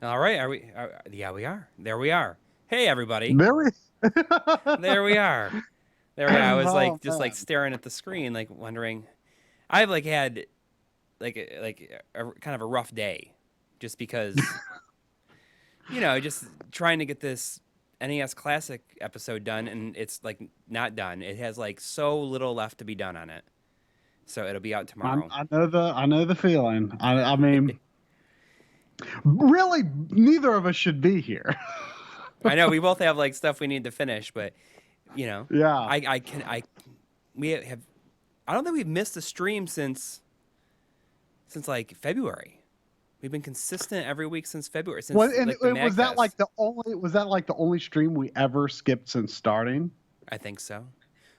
All right, yeah, we are. There we are. Hey, everybody. Really? There we are. There we are. I was Oh like, just like man. staring at the screen, like wondering. I've like had like a kind of a rough day, just because just trying to get this NES Classic episode done, and it's like not done. It has like so little left to be done on it, so it'll be out tomorrow. I know the feeling. I mean, really, neither of us should be here. I know we both have like stuff we need to finish, but you know, Yeah. I we have I don't think we've missed a stream since like February. We've been consistent every week since February, What since and like the was that like Magfest. the only stream we ever skipped since starting? I think so.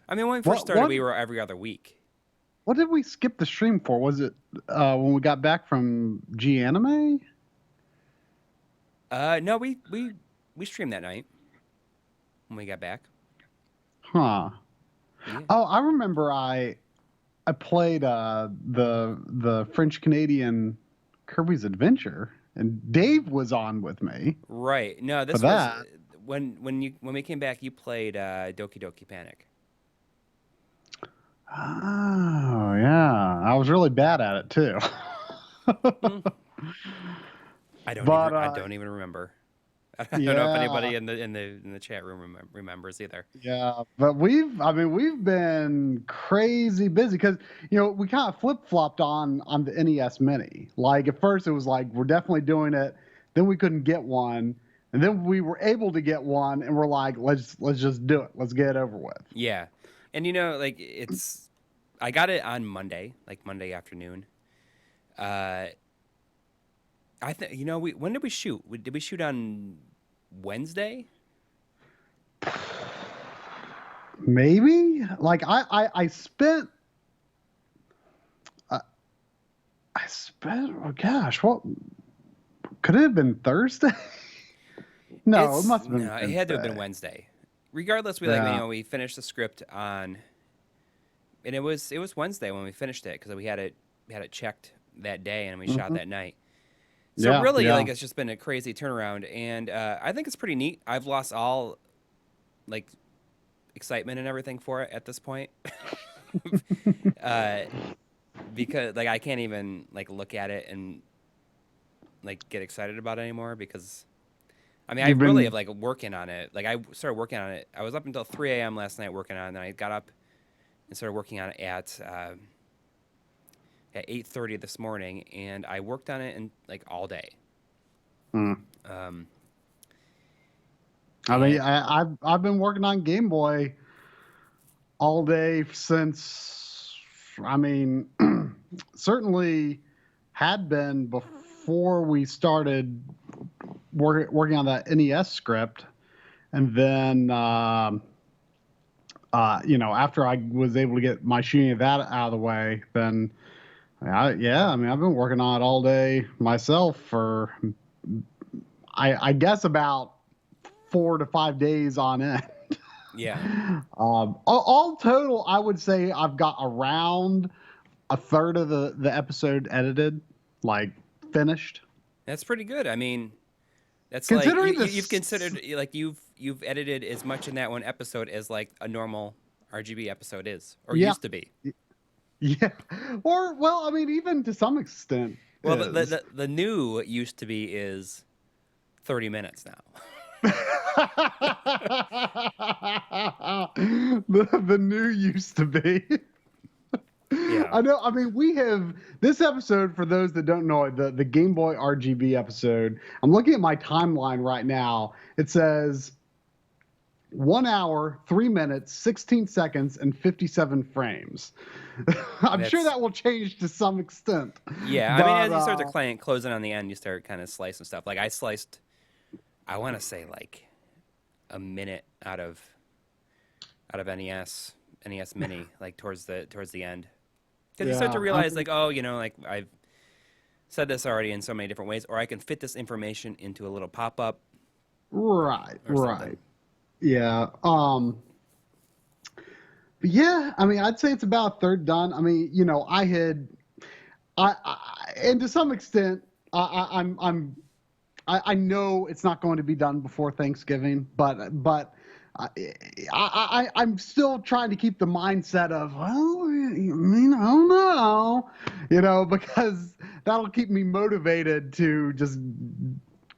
I mean, when we first What started, what we were every other week. what did we skip the stream for? Was it when we got back from G Anime? No, we streamed that night when we got back. Huh. Yeah. Oh, I remember I played the French Canadian Kirby's Adventure, and Dave was on with me Right. No, for this was that. when we came back. You played Doki Doki Panic. Oh yeah, I was really bad at it too. Hmm. But I don't even remember. I don't know if yeah, anybody in the chat room remembers either. yeah. But we've been crazy busy because we kind of flip flopped on the NES Mini. Like at first it was like we're definitely doing it, then we couldn't get one, and then we were able to get one, and we're like let's just do it. Let's get it over with. Yeah, and like I got it on Monday, like Monday afternoon. Uh, I think we when did we shoot? Did we shoot on Wednesday? Maybe like I spent I, I spent oh gosh, what could it have been Thursday? No, it It's must have been no, it had to have been Wednesday. Wednesday. Regardless, we Yeah. we finished the script on, and it was Wednesday when we finished it because we had it checked that day and we shot Hmm. that night. So Yeah, really, yeah. like it's just been a crazy turnaround, and I think it's pretty neat. I've lost all like excitement and everything for it at this point. uh, because like I can't even like look at it and like get excited about it anymore because I mean I You've really have been like working on it. Like I started working on it. I was up until 3 a.m. last night working on it, and then I got up and started working on it at 8:30 this morning, and I worked on it in like all day. mm. Um, I mean and I've been working on Game Boy all day since I mean certainly had been before we started working on that NES script, and then after I was able to get my shooting of that out of the way, then I mean, I've been working on it all day myself for I guess about 4 to 5 days on end. yeah, All total, I would say I've got around a third of the episode edited, like finished. that's pretty good. I mean, that's like Considering you've this, considered like you've edited as much in that one episode as like a normal RGB episode is or yeah, used to be. yeah, or well, I mean, even to some extent Well, is. the new used to be is 30 minutes now. The new used to be. Yeah. I know. I mean, we have this episode for those that don't know it, the Game Boy RGB episode. I'm looking at my timeline right now. It says 1 hour, 3 minutes, 16 seconds, and 57 frames. I'm sure That's that will change to some extent, yeah. I mean, but as you start to close in on the end, you start kind of slicing stuff. Like I sliced, I want to say like a minute out of NES Mini, like towards the end, because you start to yeah, realize like, oh, like I've said this already in so many different ways, or I can fit this information into a little pop up right, or something. right, yeah. But yeah, I mean, I'd say it's about a third done. I mean, and to some extent, I, I, I'm I'm I know it's not going to be done before Thanksgiving, but I'm still trying to keep the mindset of, well, I mean, I don't know, because that'll keep me motivated to just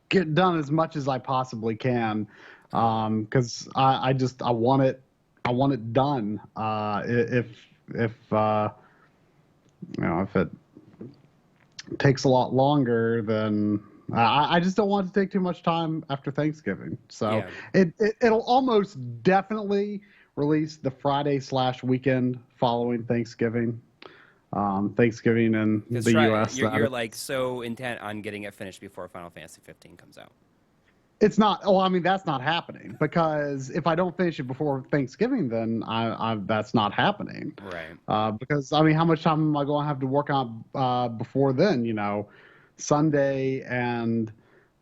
get done as much as I possibly can, because I want it done. If it takes a lot longer, then I just don't want to take too much time after Thanksgiving. So it'll almost definitely release the Friday/weekend following Thanksgiving. Thanksgiving in the U.S. You're like so intent on getting it finished before Final Fantasy 15 comes out. It's not. Oh, I mean, that's not happening, because if I don't finish it before Thanksgiving, then that's not happening. Right. Because I mean, how much time am I going to have to work on before then? Sunday and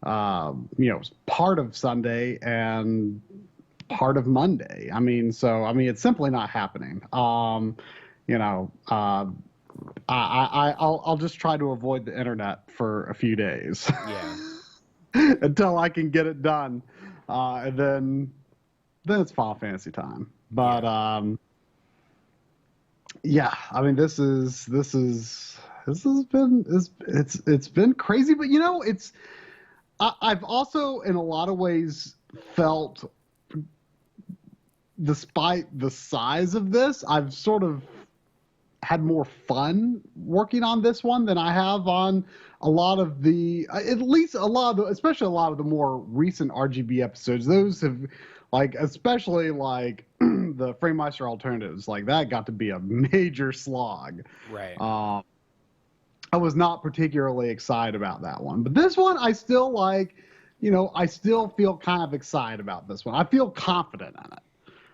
part of Sunday and part of Monday. I mean, it's simply not happening. I'll just try to avoid the internet for a few days. Yeah. Until I can get it done, and then it's Final Fantasy time. But I mean, this has been crazy. But I've also in a lot of ways felt, despite the size of this, I've sort of had more fun working on this one than I have on especially a lot of the more recent RGB episodes. Those have, especially the Framemeister alternatives, that got to be a major slog. Right. I was not particularly excited about that one, but this one I still I still feel kind of excited about this one. I feel confident in it.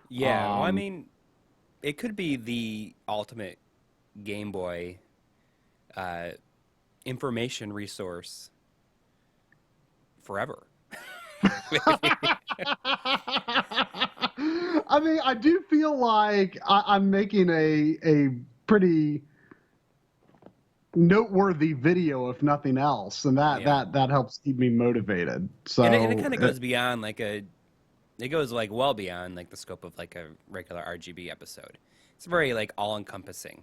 Yeah. Well, I mean, it could be the ultimate Game Boy information resource forever. I mean, I do feel like I'm making a pretty noteworthy video, if nothing else, and that helps keep me motivated. So and it kind of goes beyond it goes well beyond the scope of a regular RGB episode. It's very all encompassing.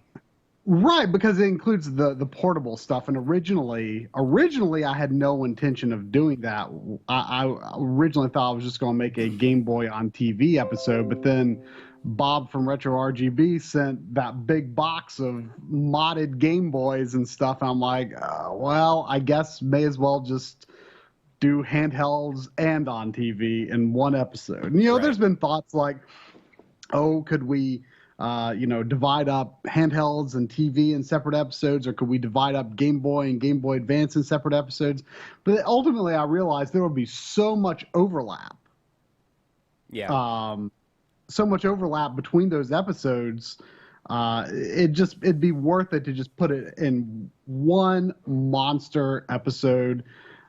Right, because it includes the portable stuff. And originally I had no intention of doing that. I originally thought I was just going to make a Game Boy on TV episode, but then Bob from Retro RGB sent that big box of modded Game Boys and stuff. And I'm like, well, I guess may as well just do handhelds and on TV in one episode. And, Right. There's been thoughts like, could we divide up handhelds and TV in separate episodes, or could we divide up Game Boy and Game Boy Advance in separate episodes? But ultimately, I realized there would be so much overlap. Yeah. So much overlap between those episodes. It'd be worth it to just put it in one monster episode.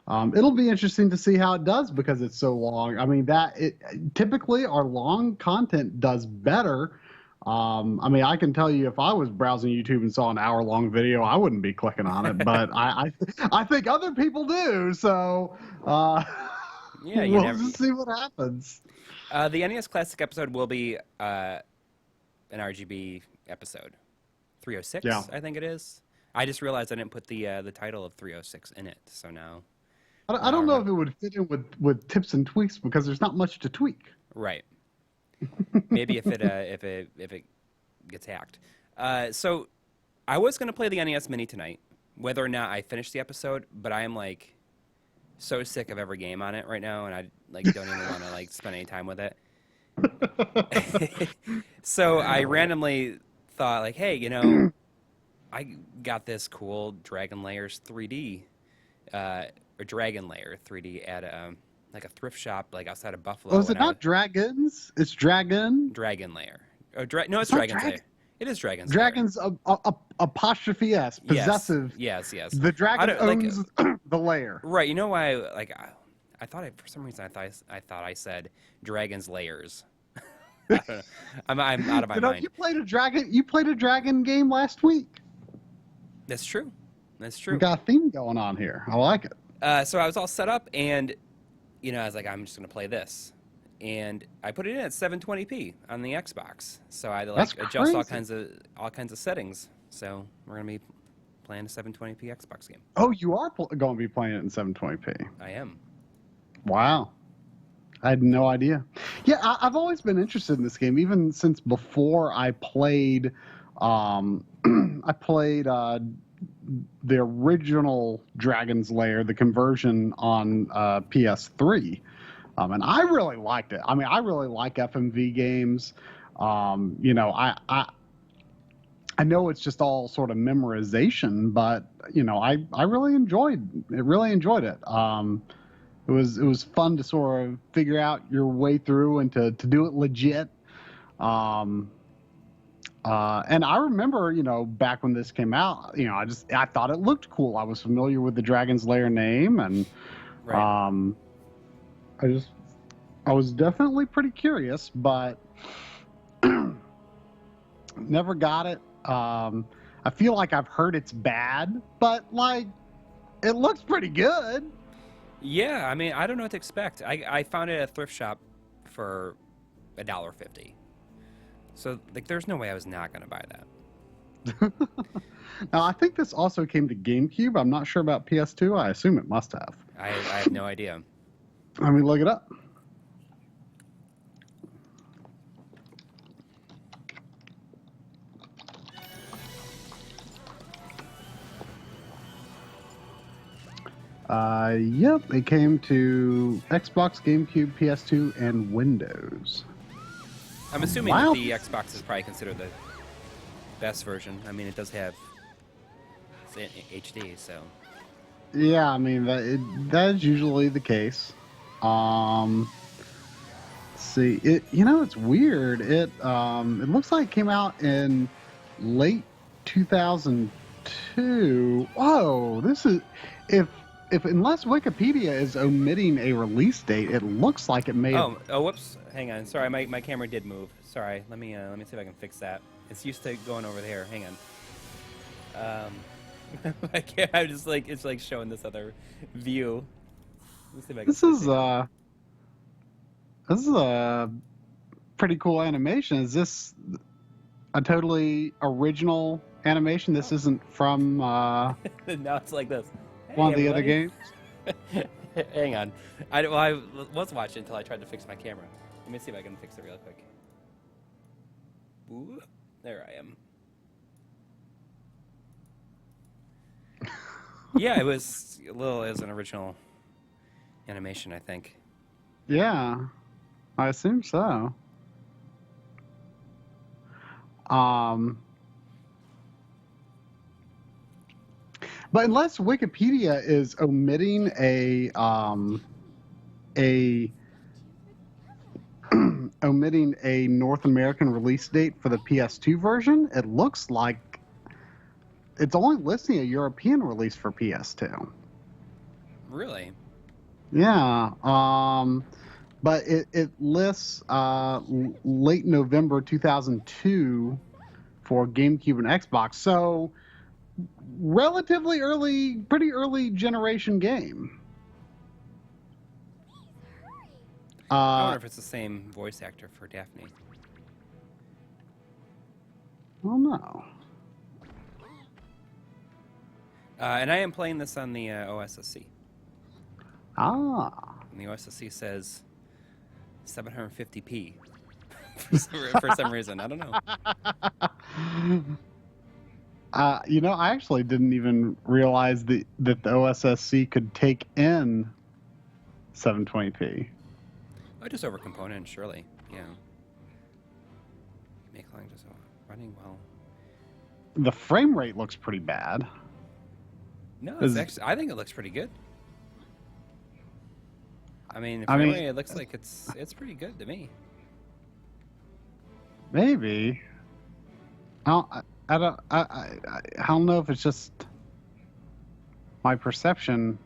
It'll be interesting to see how it does because it's so long. I mean, typically our long content does better. I mean, I can tell you if I was browsing YouTube and saw an hour-long video, I wouldn't be clicking on it, but I think other people do. So we'll just see what happens. The NES Classic episode will be an RGB episode, 306, I think it is. I just realized I didn't put the title of 306 in it, so now I don't know if it would fit in with tips and tweaks because there's not much to tweak. Right. Maybe if it gets hacked. So I was gonna play the NES Mini tonight, whether or not I finish the episode, but I am so sick of every game on it right now, and I don't even want to spend any time with it. So I randomly thought hey, I got this cool Dragon Layers 3D or Dragon Layer 3D at a thrift shop outside of Buffalo. Oh, is it not dragons? It's Dragon. Dragon Layer. Oh, no, it's Dragon's Lair. It is Dragon's Lair. Dragon's apostrophe S, possessive. Yes. The dragon owns the lair. Right. You know why? I thought for some reason I thought I said Dragon's Layers. I don't know. I'm out of my mind. You played a dragon game last week. That's true. We got a theme going on here. I like it. So I was all set up, and I was like, I'm just gonna play this, and I put it in at 720p on the Xbox. So I had to That's adjust crazy. all kinds of settings. So we're gonna be playing a 720p Xbox game. Oh, you are going to be playing it in 720p. I am. Wow. I had no idea. Yeah, I've always been interested in this game, even since before I played. I played the original Dragon's Lair, the conversion on PS3, and I really liked it. I mean, I really like FMV games. I know it's just all sort of memorization, but I really enjoyed it. It was fun to sort of figure out your way through and to do it legit. And I remember, back when this came out, I thought it looked cool. I was familiar with the Dragon's Lair name, and Right. I was definitely pretty curious, but never got it. I feel like I've heard it's bad, but like it looks pretty good. Yeah, I mean, I don't know what to expect. I found it at a thrift shop for $1.50. So like, there's no way I was not gonna buy that. Now, I think this also came to GameCube. I'm not sure about PS2. I assume it must have. I have no idea. Let me look it up. Yep, it came to Xbox, GameCube, PS2, and Windows. I'm assuming Wow. that the Xbox is probably considered the best version. I mean, it does have it's in HD, so Yeah, I mean that is usually the case. Let's see, it's weird. It looks like it came out in late 2002. Whoa, this is if unless Wikipedia is omitting a release date, it looks like it may have. oh, whoops. Hang on. Sorry, my camera did move. Sorry. Let me see if I can fix that. It's used to going over there. Hang on. I can't. I'm just like it's like showing this other view. Let's see if I can This fix is it. this is a pretty cool animation. Is this a totally original animation? This isn't from Now it's like this. one of Hey, the other everybody. games. Hang on. I was watching until I tried to fix my camera. Let me see if I can fix it real quick. Ooh, there I am. Yeah, it was an original animation, I think. Yeah, I assume so. But unless Wikipedia is omitting a omitting a North American release date for the PS2 version, it looks like it's only listing a European release for PS2. Really? Yeah. But it lists late November 2002 for GameCube and Xbox. So relatively early, pretty early generation game. I wonder if it's the same voice actor for Daphne. Oh no. And I am playing this on the OSSC. Ah. And the OSSC says 750p for some reason. I don't know. I actually didn't even realize that the OSSC could take in 720p. Oh, just over component, surely. Yeah. Make line just running well. The frame rate looks pretty bad. No, it's actually. I think it looks pretty good. I mean, it looks like it's pretty good to me. Maybe. I don't know if it's just my perception.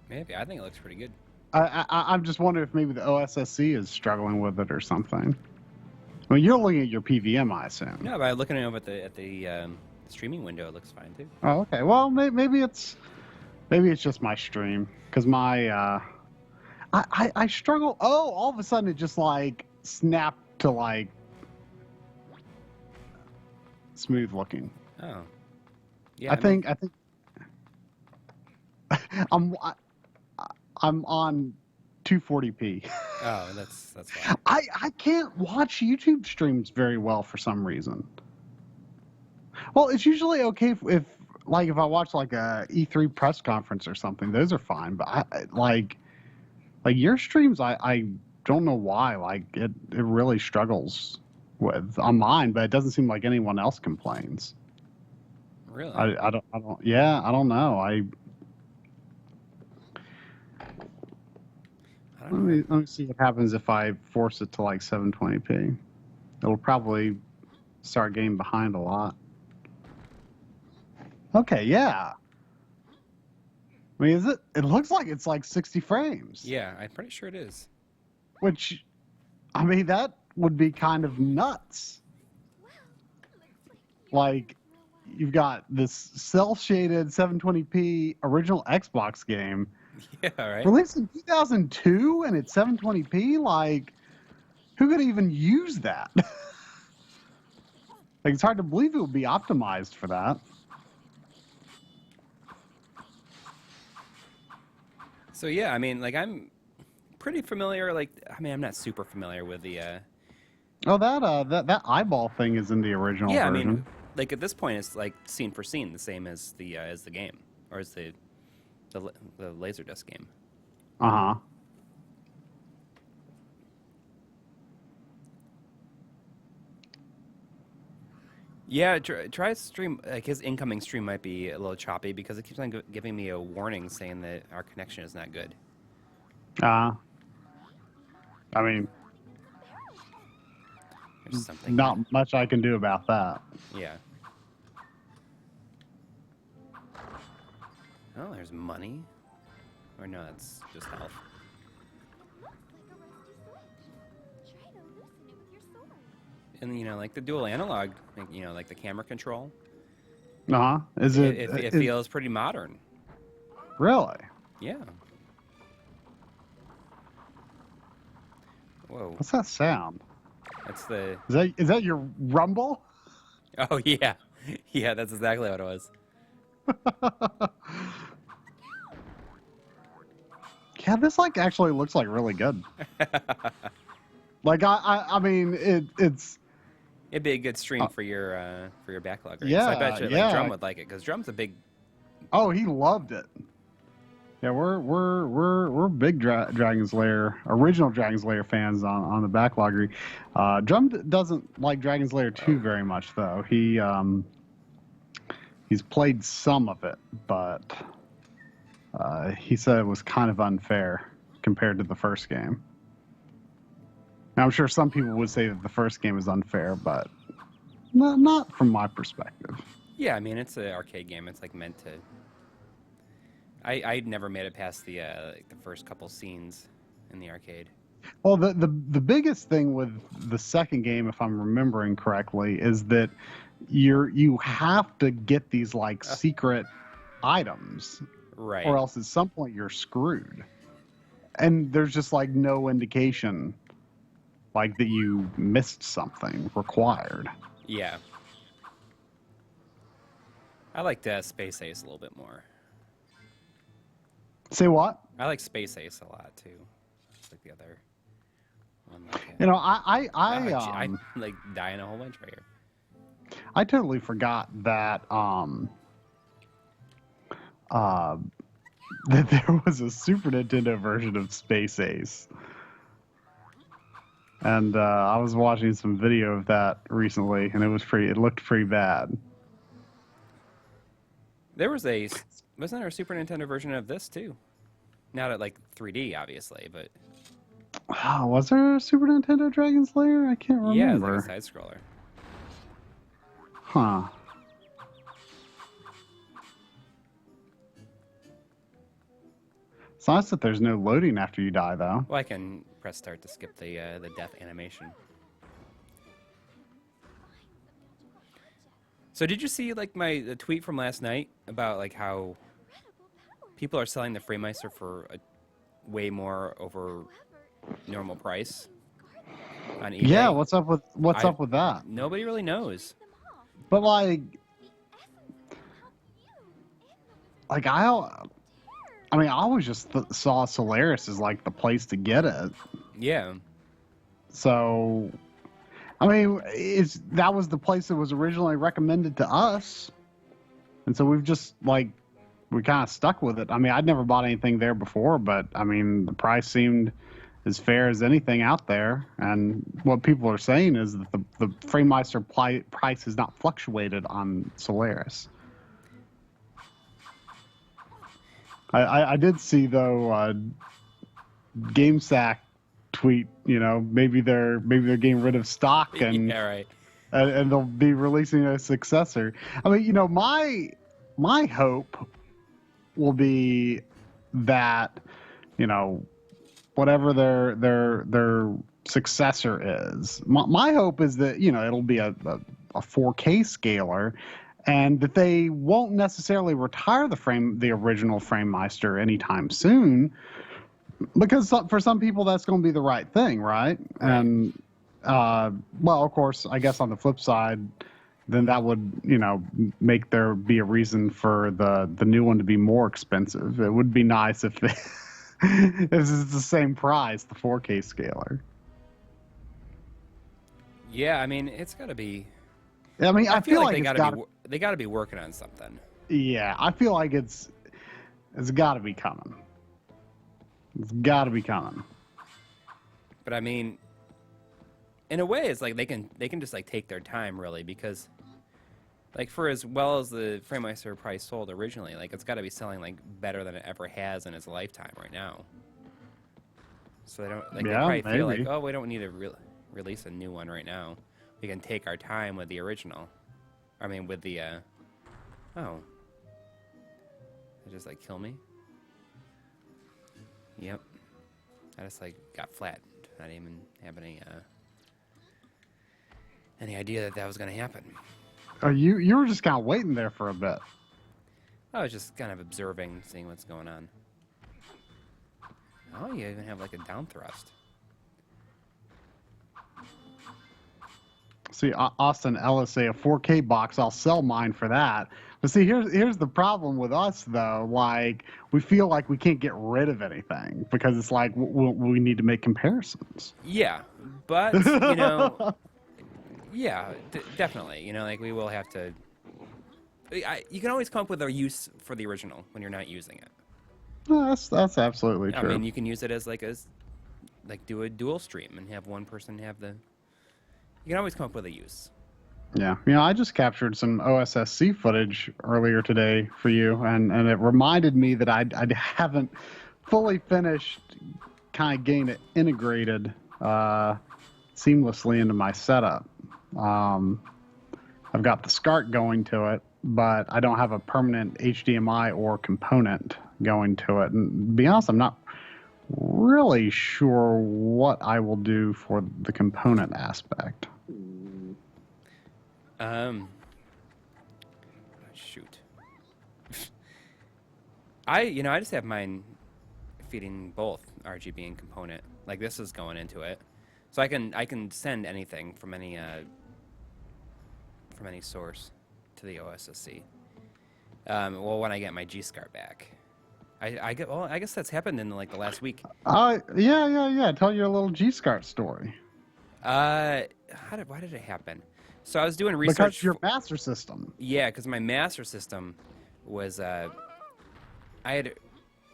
Maybe I think it looks pretty good. I'm just wondering if maybe the OSSC is struggling with it or something. I mean, you're looking at your PVM, I assume. No, by looking over at the streaming window, it looks fine too. Oh, okay. Well, maybe it's Maybe it's just my stream, because my I struggle. Oh, all of a sudden it just like snapped to like smooth looking. Oh, yeah. I think I'm I'm on 240p. Oh, that's why. I can't watch YouTube streams very well for some reason. Well, it's usually okay if like if I watch like a E3 press conference or something, those are fine. But like your streams, I don't know why. Like it really struggles with on mine, but it doesn't seem like anyone else complains. Really? I don't yeah, I don't know. Let me see what happens if I force it to like 720p. It'll probably start getting behind a lot. Okay, yeah. I mean, it looks like it's like 60 frames. Yeah, I'm pretty sure it is. Which, I mean, that would be kind of nuts. Like, you've got this cel-shaded 720p original Xbox game. Yeah, right. Released in 2002 and it's 720p? Like, who could even use that? Like, it's hard to believe it would be optimized for that. So yeah, I mean, like I'm pretty familiar. Like, I mean, I'm not super familiar with the. Oh, that eyeball thing is in the original Yeah, version. I mean, like at this point, it's like scene for scene, the same as the game, or as the Laserdisc game. Uh-huh. Yeah, try stream. Like his incoming stream might be a little choppy because it keeps on giving me a warning saying that our connection is not good. I mean, There's something. not much I can do about that. Yeah. Oh, there's money. Or no, that's just health. And you know, like the dual analog, like, you know, like the camera control. Uh-huh. It feels pretty modern. Really? Yeah. Whoa. What's that sound? That's the. Is that your rumble? Oh yeah, yeah. That's exactly what it was. Yeah, this like actually looks like really good. Like I mean it's. It'd be a good stream for your backlog. Right? Yeah, So I bet you yeah. like Drum would like it because Drum's a big. Oh, he loved it. Yeah, we're big Dragon's Lair, original Dragon's Lair fans on the backloggery. Drum doesn't like Dragon's Lair 2 very much though. He's played some of it, but he said it was kind of unfair compared to the first game. Now, I'm sure some people would say that the first game is unfair, but not from my perspective. Yeah, I mean it's an arcade game. It's like meant to. I never made it past the first couple scenes in the arcade. Well, the biggest thing with the second game, if I'm remembering correctly, is that you have to get these like secret items, Right. or else at some point you're screwed. And there's just like no indication, like that you missed something required. Yeah. I liked Space Ace a little bit more. Say what? I like Space Ace a lot too. It's like the other one. Like, You know, I'm like dying a whole bunch right here. I totally forgot that that there was a Super Nintendo version of Space Ace. And I was watching some video of that recently, and it looked pretty bad. There was wasn't there a Super Nintendo version of this too? Not at like 3D, obviously, but Oh, was there a Super Nintendo Dragon's Lair? I can't remember. yeah, it's like a side scroller. Huh. It's nice that there's no loading after you die, though. Well, I can press start to skip the death animation. So did you see like the tweet from last night about like how people are selling the Framemeister for a way more over normal price on eBay. Yeah, what's up with that? Nobody really knows. But like I mean, I always just saw Solaris as like the place to get it. Yeah. So, I mean, that was the place that was originally recommended to us, and so we've just we kind of stuck with it. I mean, I'd never bought anything there before, but I mean, the price seemed as fair as anything out there. And what people are saying is that the Framemeister price has not fluctuated on Solaris. I did see though GameSack tweet, maybe they're getting rid of stock and yeah, right. and they'll be releasing a successor. I mean, my hope will be that whatever their successor is. My hope is that it'll be a 4K scaler, and that they won't necessarily retire the original Framemeister anytime soon, because for some people that's going to be the right thing, right? And well, of course, I guess on the flip side, then that would make there be a reason for the new one to be more expensive. It would be nice if if it's the same price, the 4K scaler. Yeah, I mean, it's got to be. I mean, I feel like they got to be working on something. Yeah, I feel like it's got to be coming. It's got to be coming. But I mean, in a way, it's like they can just take their time, really, because for as well as the Framemeister price sold originally, it's got to be selling better than it ever has in its lifetime right now. So they don't they probably feel like, oh, we don't need to release a new one right now. We can take our time with the original. I mean, with the oh, it just kill me. Yep, I just got flat. I didn't even have any idea that was gonna happen. Oh, you were just kind of waiting there for a bit. I was just kind of observing, seeing what's going on. Oh, you even have a down thrust. See, Austin Ellis say a 4K box, I'll sell mine for that. But see, here's the problem with us though. We feel like we can't get rid of anything because it's we need to make comparisons. Yeah, but yeah, definitely. We will have to. You can always come up with a use for the original when you're not using it. No, that's absolutely true. I mean, you can use it as do a dual stream and have one person have the. You can always come up with a use. Yeah, I just captured some OSSC footage earlier today for you, and it reminded me that I haven't fully finished kind of getting it integrated seamlessly into my setup. I've got the SCART going to it, but I don't have a permanent HDMI or component going to it. And to be honest, I'm not really sure what I will do for the component aspect. Shoot. I just have mine feeding both RGB and component. This is going into it, so I can send anything from any source to the OSSC. Well, when I get my SCART back, I guess that's happened in the last week. Yeah. Tell your little SCART story. Why did it happen? So I was doing research because your master system. Yeah, because my master system was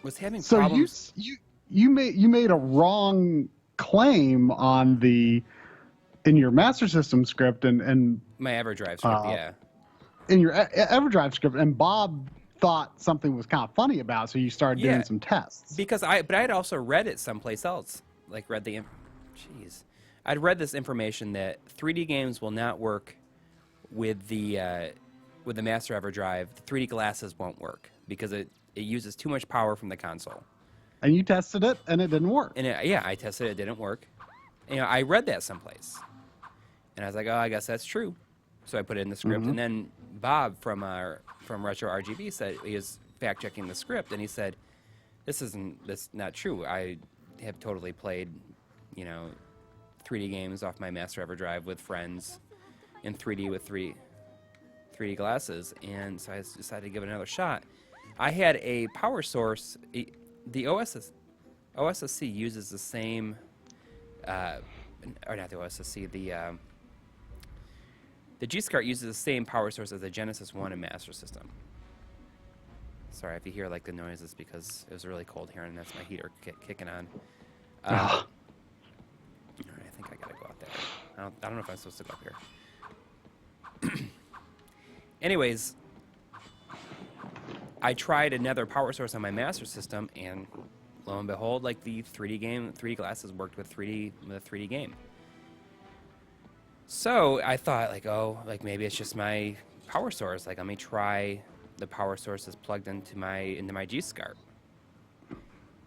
was having so problems. So you made a wrong claim on in your master system script and my EverDrive script, yeah. In your EverDrive script, and Bob thought something was kind of funny about it, so you started doing some tests. Because I had also read it someplace else, I'd read this information that 3D games will not work with the master EverDrive. The 3D glasses won't work because it uses too much power from the console. And you tested it, and it didn't work. And I tested it. It didn't work. I read that someplace, and I was like, oh, I guess that's true. So I put it in the script, and then Bob from Retro RGB said he was fact checking the script, and he said, "That's not true. I have totally played, 3D games off my Master EverDrive with friends in 3D with 3D glasses, and so I decided to give it another shot. I had a power source. The OSSC uses the same, or not the OSSC. The G-SCART uses the same power source as the Genesis 1 and Master System. Sorry if you hear like the noises because it was really cold here and that's my heater kicking on. All right, I think I gotta go out there. I don't know if I'm supposed to go up here. Anyways, I tried another power source on my Master System, and lo and behold, like the 3D glasses worked with the 3D game. So I thought, like maybe it's just my power source. Like, let me try the power source that's plugged into my G-SCART.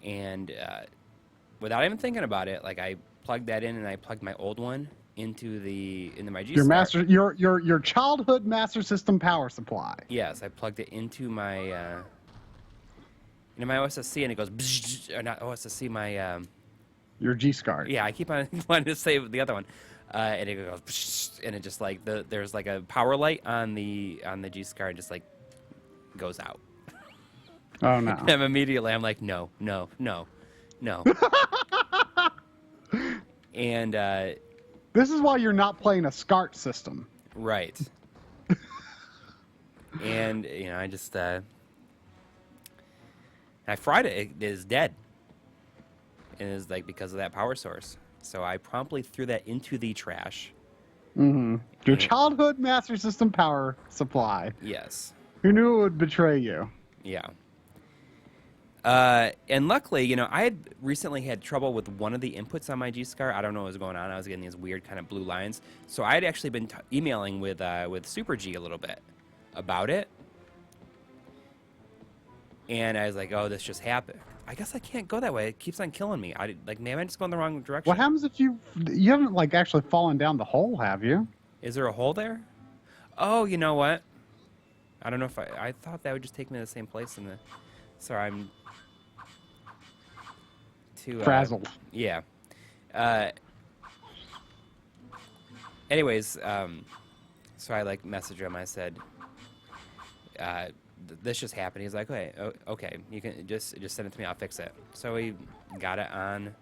And without even thinking about it, like I plugged that in, and I plugged my old one into my G-SCART. Your childhood Master System power supply. Yes, I plugged it into my OSSC, and it goes bzz, or not OSSC, my your G-SCART. Yeah, I keep on wanting to say the other one. And it goes bzz, and it just like there's like a power light on the G-SCART, and just like goes out. Oh no. And immediately I'm like, no. And this is why you're not playing a SCART system. Right. And I just I fried it. It is dead. And it is like because of that power source. So I promptly threw that into the trash. Mm-hmm. Your childhood Master System power supply. Yes. Who knew it would betray you? Yeah. And luckily, I had recently had trouble with one of the inputs on my G-SCART. I don't know what was going on. I was getting these weird kind of blue lines. So I had actually been emailing with Super G a little bit about it. And I was like, oh, this just happened. I guess I can't go that way. It keeps on killing me. Maybe I'm just going the wrong direction. What happens if you haven't like actually fallen down the hole, have you? Is there a hole there? Oh, you know what? I don't know if I thought that would just take me to the same place in the. Sorry, I'm too frazzled. Yeah. Anyways, so I messaged him. I said, this just happened. He's like, okay, you can just send it to me. I'll fix it. So we got it on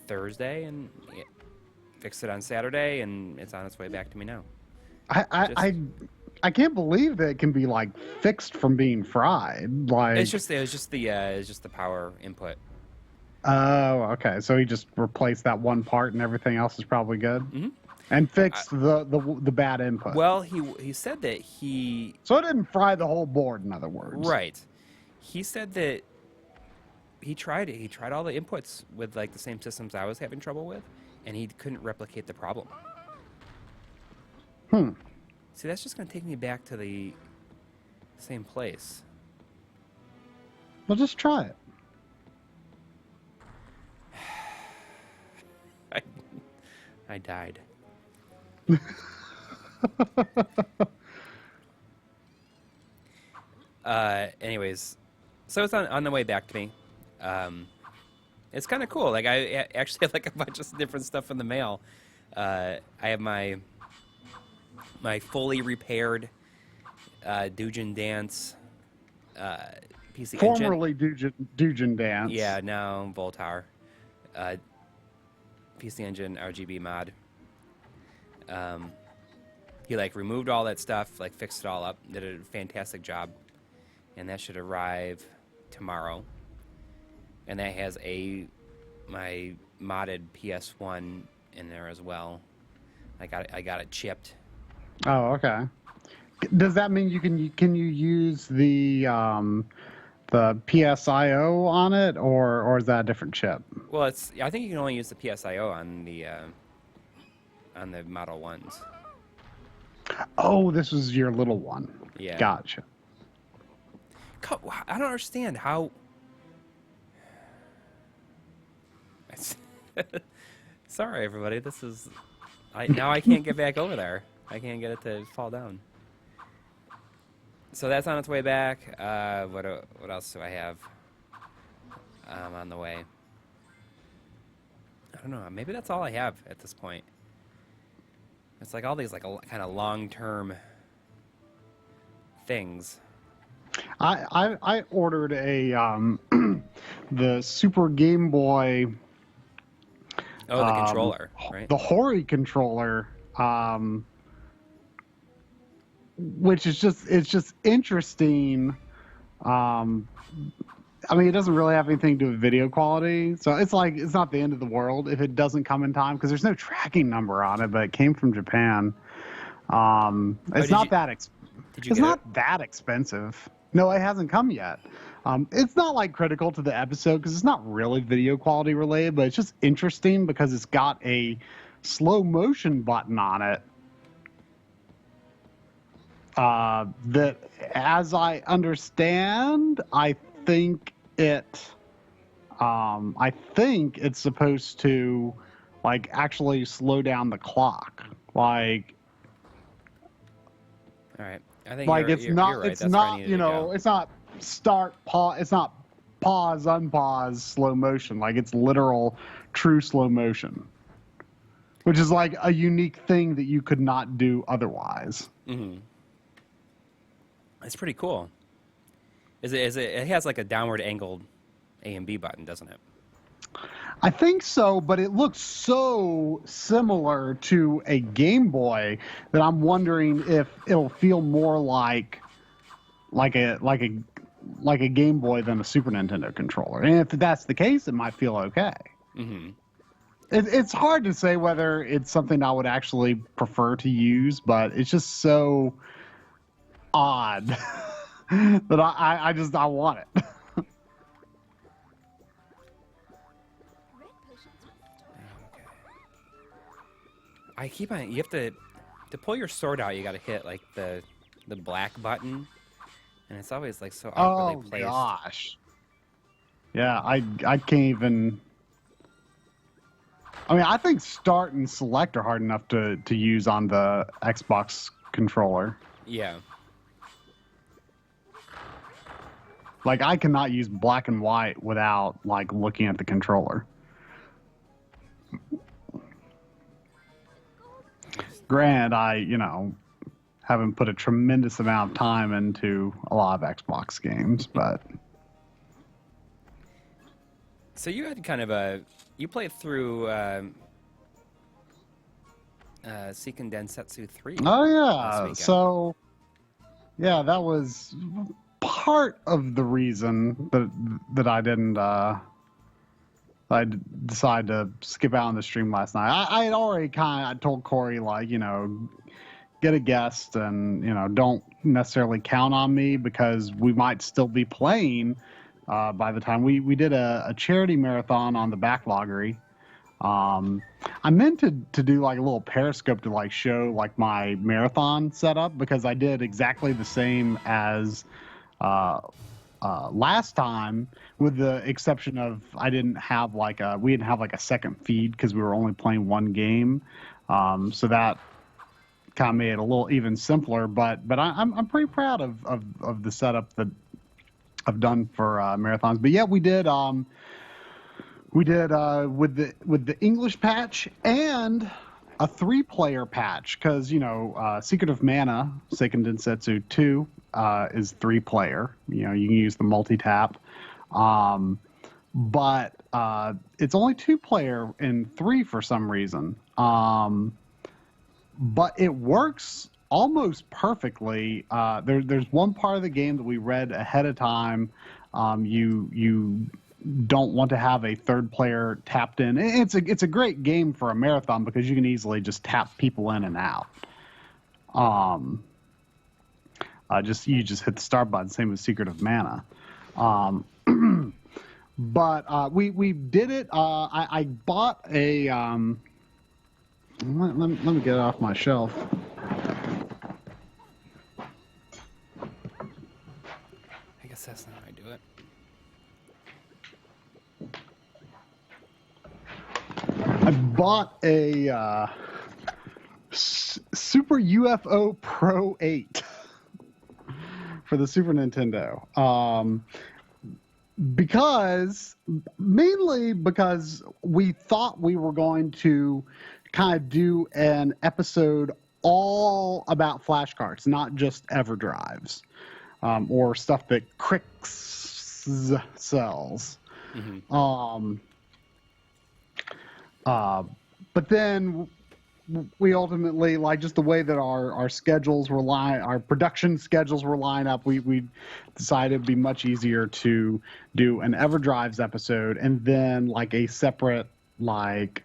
Thursday and fixed it on Saturday, and it's on its way back to me now. I can't believe that it can be fixed from being fried. It was just the power input. Oh, okay. So he just replaced that one part, and everything else is probably good. Mm-hmm. And fixed the bad input. Well, he said that he. So it didn't fry the whole board, in other words. Right. He said that he tried it. He tried all the inputs with the same systems I was having trouble with, and he couldn't replicate the problem. See, that's just going to take me back to the same place. Well, just try it. I died. Anyways, so it's on the way back to me. It's kind of cool. I actually have a bunch of different stuff in the mail. I have my fully repaired Dujin Dance PC Formerly engine. Dujin Dance. Yeah, now Voltar. PC Engine RGB mod. He my all that stuff, fixed it all up, did a fantastic job, and that should arrive tomorrow. And that has my modded PS1 in there as well. I got it chipped. Oh, okay. Does that mean can you use the PSIO on it, or is that a different chip? Well, I think you can only use the PSIO on the Model 1s. Oh, this was your little one. Yeah. Gotcha. I don't understand how. Sorry, everybody. This is. Now I can't get back over there. I can't get it to fall down. So that's on its way back. What else do I have on the way? I don't know. Maybe that's all I have at this point. It's like all these like kind of long-term things. I ordered a the Super Game Boy. Oh, the controller, right? The Coury controller, which is just interesting. I mean, it doesn't really have anything to do with video quality, so it's not the end of the world if it doesn't come in time because there's no tracking number on it, but it came from Japan. It's not that expensive. No, it hasn't come yet. It's not like critical to the episode because it's not really video quality related, but it's just interesting because it's got a slow motion button on it. That, as I understand, I think it's supposed to like actually slow down the clock. Like, all right. I think like you're right. It's not, you know, it's not start, pause. It's not pause, unpause, slow motion. Like it's literal, true slow motion, which is like a unique thing that you could not do otherwise. Mm-hmm. It's pretty cool. It has like a downward angled A and B button, doesn't it? I think so, but it looks so similar to a Game Boy that I'm wondering if it'll feel more like a Game Boy than a Super Nintendo controller. And if that's the case, it might feel okay. Mm-hmm. It's hard to say whether it's something I would actually prefer to use, but it's just so odd that I want it. I keep on. You have to pull your sword out. You got to hit like the black button, and it's always like so awkwardly placed. Oh gosh. Yeah, I can't even. I mean, I think start and select are hard enough to use on the Xbox controller. Yeah. Like, I cannot use black and white without, like, looking at the controller. Granted, I, haven't put a tremendous amount of time into a lot of Xbox games, but... So you had kind of you played through Seiken Densetsu 3. Oh, yeah. So, yeah, that was part of the reason that I didn't I decided to skip out on the stream last night. I had already I told Coury, like, get a guest and, don't necessarily count on me because we might still be playing by the time we did a charity marathon on the Backloggery. I meant to do like a little Periscope to like show like my marathon setup because I did exactly the same as last time, with the exception of we didn't have like a second feed because we were only playing one game. So that kind of made it a little even simpler. But I'm pretty proud of the setup that I've done for marathons. But yeah, we did with the English patch and a 3-player patch because Secret of Mana Seiken Densetsu 2 is 3-player. You can use the multi-tap, but it's only 2-player in 3 for some reason. But it works almost perfectly. There's one part of the game that we read ahead of time. You don't want to have a 3rd player tapped in. It's a great game for a marathon because you can easily just tap people in and out. You just hit the start button. Same with Secret of Mana. But we did it. I bought a. Let me get it off my shelf. I guess that's not how I do it. I bought a Super UFO Pro 8 for the Super Nintendo. Mainly because we thought we were going to kind of do an episode all about flashcards, not just EverDrives, or stuff that Crix sells. Mm-hmm. But then we ultimately, like, just the way that our schedules were our production schedules were lined up, we decided it'd be much easier to do an EverDrives episode and then like a separate like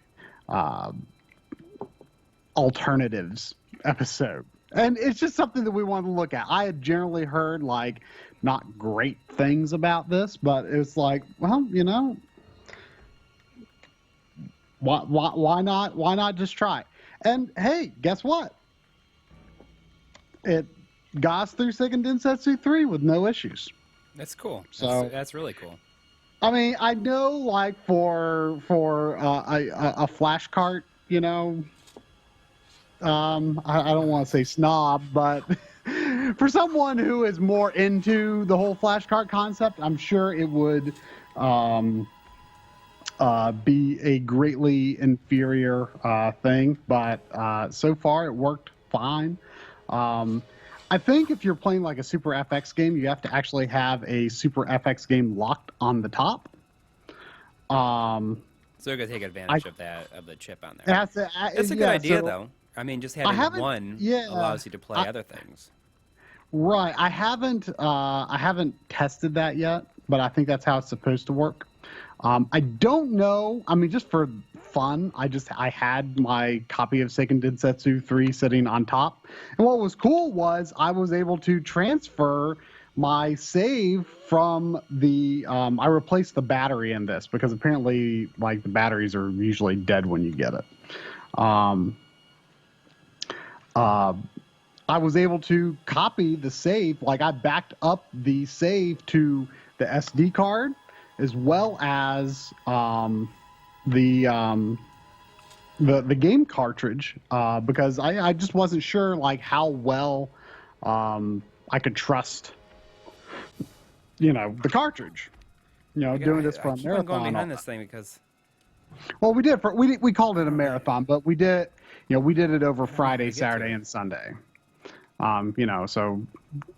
alternatives episode. And it's just something that we wanted to look at. I had generally heard like not great things about this, but it's like, well, you know, why not just try? And hey, guess what? It got us through Seiken Densetsu 3 with no issues. That's cool. So that's really cool. I mean, I know, like for a flash cart, you know, I don't want to say snob, but for someone who is more into the whole flash cart concept, I'm sure it would be a greatly inferior thing, but so far it worked fine. I think if you're playing like a Super FX game, you have to actually have a Super FX game locked on the top. So you're gonna take advantage of the chip on there. That's a good idea, though. I mean, just having one allows you to play other things. Right. I haven't tested that yet, but I think that's how it's supposed to work. I don't know. I mean, just for fun, I had my copy of Seiken Densetsu 3 sitting on top. And what was cool was I was able to transfer my save from the I replaced the battery in this because apparently like the batteries are usually dead when you get it. I was able to copy the save, like I backed up the save to the SD card as well as the game cartridge because I just wasn't sure like how well I could trust, you know, the cartridge. You know, doing this for a marathon. I'm going behind this thing because. Well, we called it a marathon, but we did it over Friday, Saturday, and Sunday. You know, so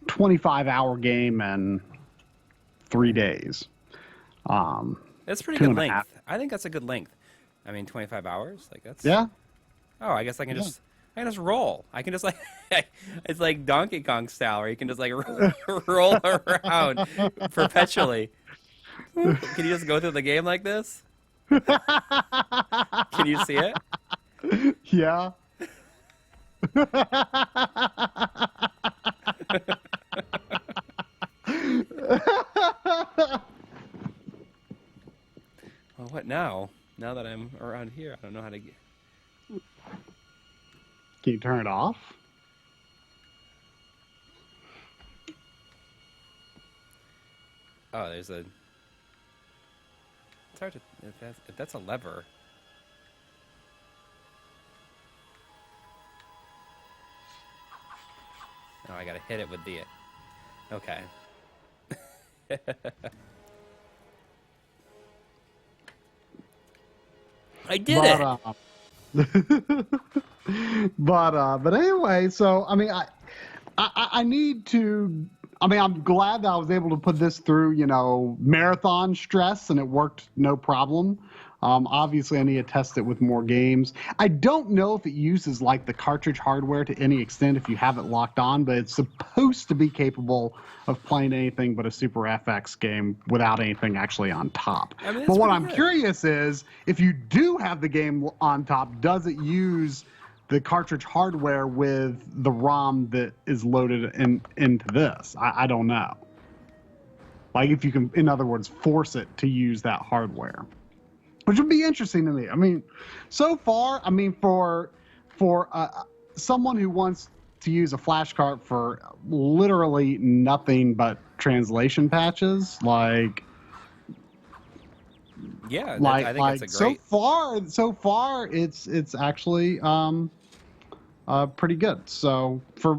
25-hour game and 3 days. That's pretty good length. I think that's a good length. I mean, 25 hours, like that's. Yeah. Oh, I guess I can just roll. I can just like, it's like Donkey Kong style, where you can just like roll around perpetually. Can you just go through the game like this? Can you see it? Yeah. Well, what now? Now that I'm around here, I don't know how to get. Can you turn it off? Oh, there's a. It's hard to. If that's a lever. Oh, I gotta hit it with the. Okay. I did it. But anyway, so I mean, I need to. I mean, I'm glad that I was able to put this through, you know, marathon stress, and it worked no problem. Obviously, I need to test it with more games. I don't know if it uses like the cartridge hardware to any extent if you have it locked on, but it's supposed to be capable of playing anything but a Super FX game without anything actually on top. I mean, but what I'm curious is, if you do have the game on top, does it use the cartridge hardware with the ROM that is loaded into this? I don't know. Like if you can, in other words, force it to use that hardware. Which would be interesting to me. I mean, so far, I mean, for someone who wants to use a flash cart for literally nothing but translation patches, like, yeah, like, I think like that's a great. So far, it's actually pretty good. So for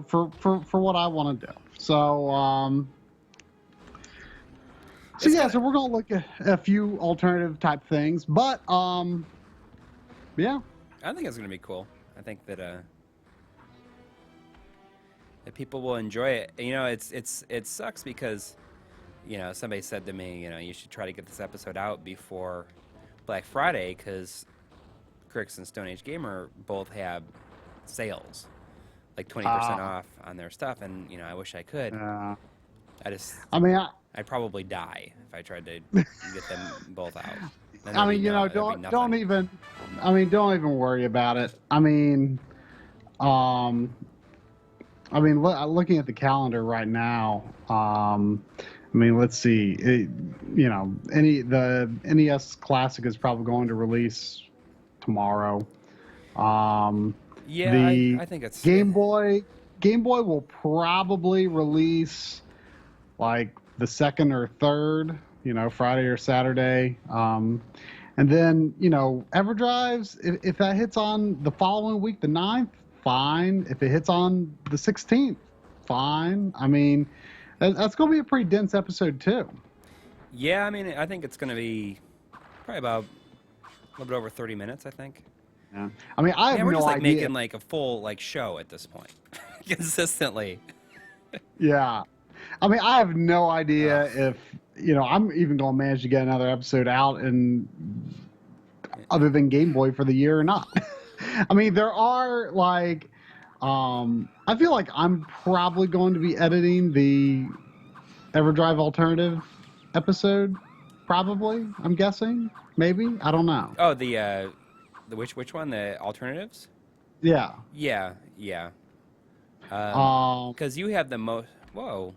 what I want to do. So It's yeah, kinda, so we're gonna look at a few alternative type things, but yeah. I think it's gonna be cool. I think that that people will enjoy it. You know, it sucks because, you know, somebody said to me, you know, you should try to get this episode out before Black Friday because Critics and Stone Age Gamer both have sales, like 20% off on their stuff, and you know, I wish I could. Yeah. I mean, I'd probably die if I tried to get them both out. Then I there'd be mean, you know, there'd be don't nothing. even. I mean, don't even worry about it. Looking at the calendar right now. Let's see. You know, the NES Classic is probably going to release tomorrow. Yeah, The I think it's Game Boy will probably release like the 2nd or 3rd, you know, Friday or Saturday. And then, you know, EverDrives, if that hits on the following week, the 9th, fine. If it hits on the 16th, fine. I mean, that's going to be a pretty dense episode too. Yeah, I mean, I think it's gonna be probably about a little bit over 30 minutes. I think. Yeah. I mean, I have We're no just like idea. making like a full like show at this point, consistently. Yeah. I mean, I have no idea if, you know, I'm even going to manage to get another episode out and other than Game Boy for the year or not. I mean, there are like, I feel like I'm probably going to be editing the EverDrive alternative episode. Probably, I'm guessing. Maybe. I don't know. Oh, the which one? The alternatives? Yeah. Yeah. Um, Because you have the most. Whoa.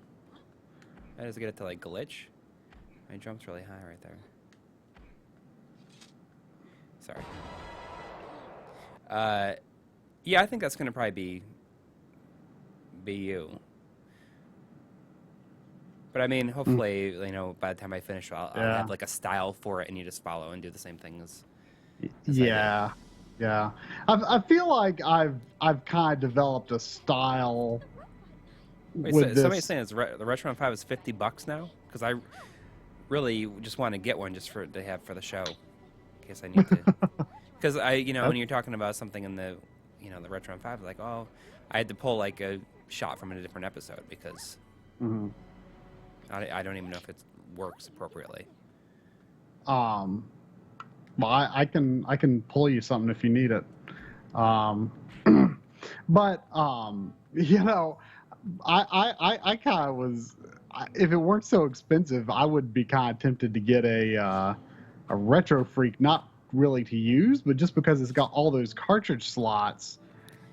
I just get it to like glitch. My jump's really high right there. Sorry. Yeah, I think that's gonna probably be you. But I mean, hopefully, you know, by the time I finish, I'll have like a style for it, and you just follow and do the same things. Yeah. I feel like I've kind of developed a style. Wait, with somebody's this. saying the Retrode 5 is $50 now? Because I really just want to get one just to have for the show, in case I need to. Because when you're talking about something in the, you know, the Retrode 5, like, oh, I had to pull like a shot from a different episode because I don't even know if it works appropriately. Well, I can pull you something if you need it. But you know, I kind of was, if it weren't so expensive, I would be kind of tempted to get a Retro Freak, not really to use, but just because it's got all those cartridge slots,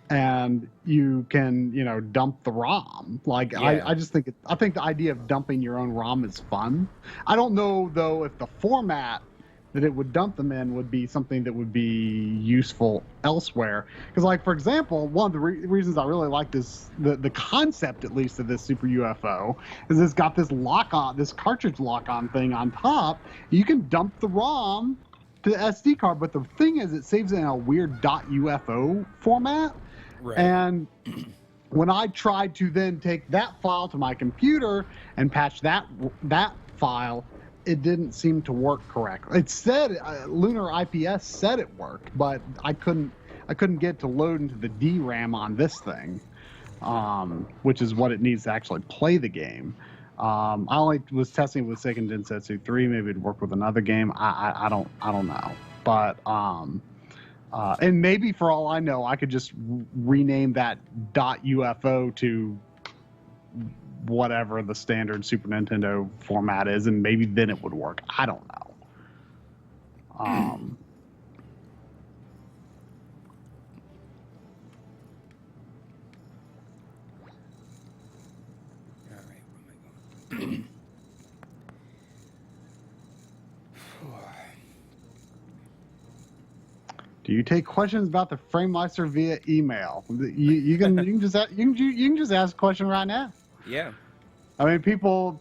and you can, you know, dump the ROM. Like, Yeah. I just think I think the idea of dumping your own ROM is fun. I don't know though if the format that it would dump them in would be something that would be useful elsewhere. Because, like, for example, one of the reasons I really like this, the concept at least of this Super UFO, is it's got this lock-on, this cartridge lock-on thing on top. You can dump the ROM to the SD card, but the thing is, it saves it in a weird .UFO format. Right. And when I tried to then take that file to my computer and patch that file, it didn't seem to work correctly. It said Lunar IPS said it worked, but I couldn't get to load into the DRAM on this thing, which is what it needs to actually play the game. I only was testing with Seiken Densetsu 3. Maybe it'd work with another game. I don't know, but and maybe for all I know, I could just rename that .UFO to whatever the standard Super Nintendo format is, and maybe then it would work. I don't know. All right, where am I going? Do you take questions about the Framemeister via email? You can just ask a question right now. Yeah. I mean, people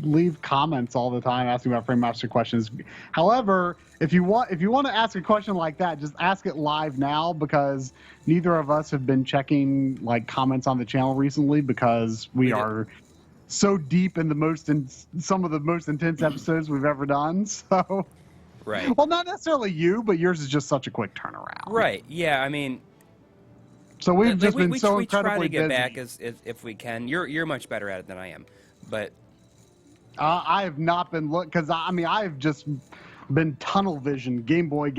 leave comments all the time asking about Frame Master questions. However, if you want to ask a question like that, just ask it live now, because neither of us have been checking like comments on the channel recently, because we are so deep in some of the most intense episodes we've ever done. So, right. Well, not necessarily you, but yours is just such a quick turnaround. Right. Yeah. I mean, so we've just been so we incredibly try to get busy. back if we can. You're much better at it than I am, but I have not been because I mean I've just been tunnel vision, Game Boy,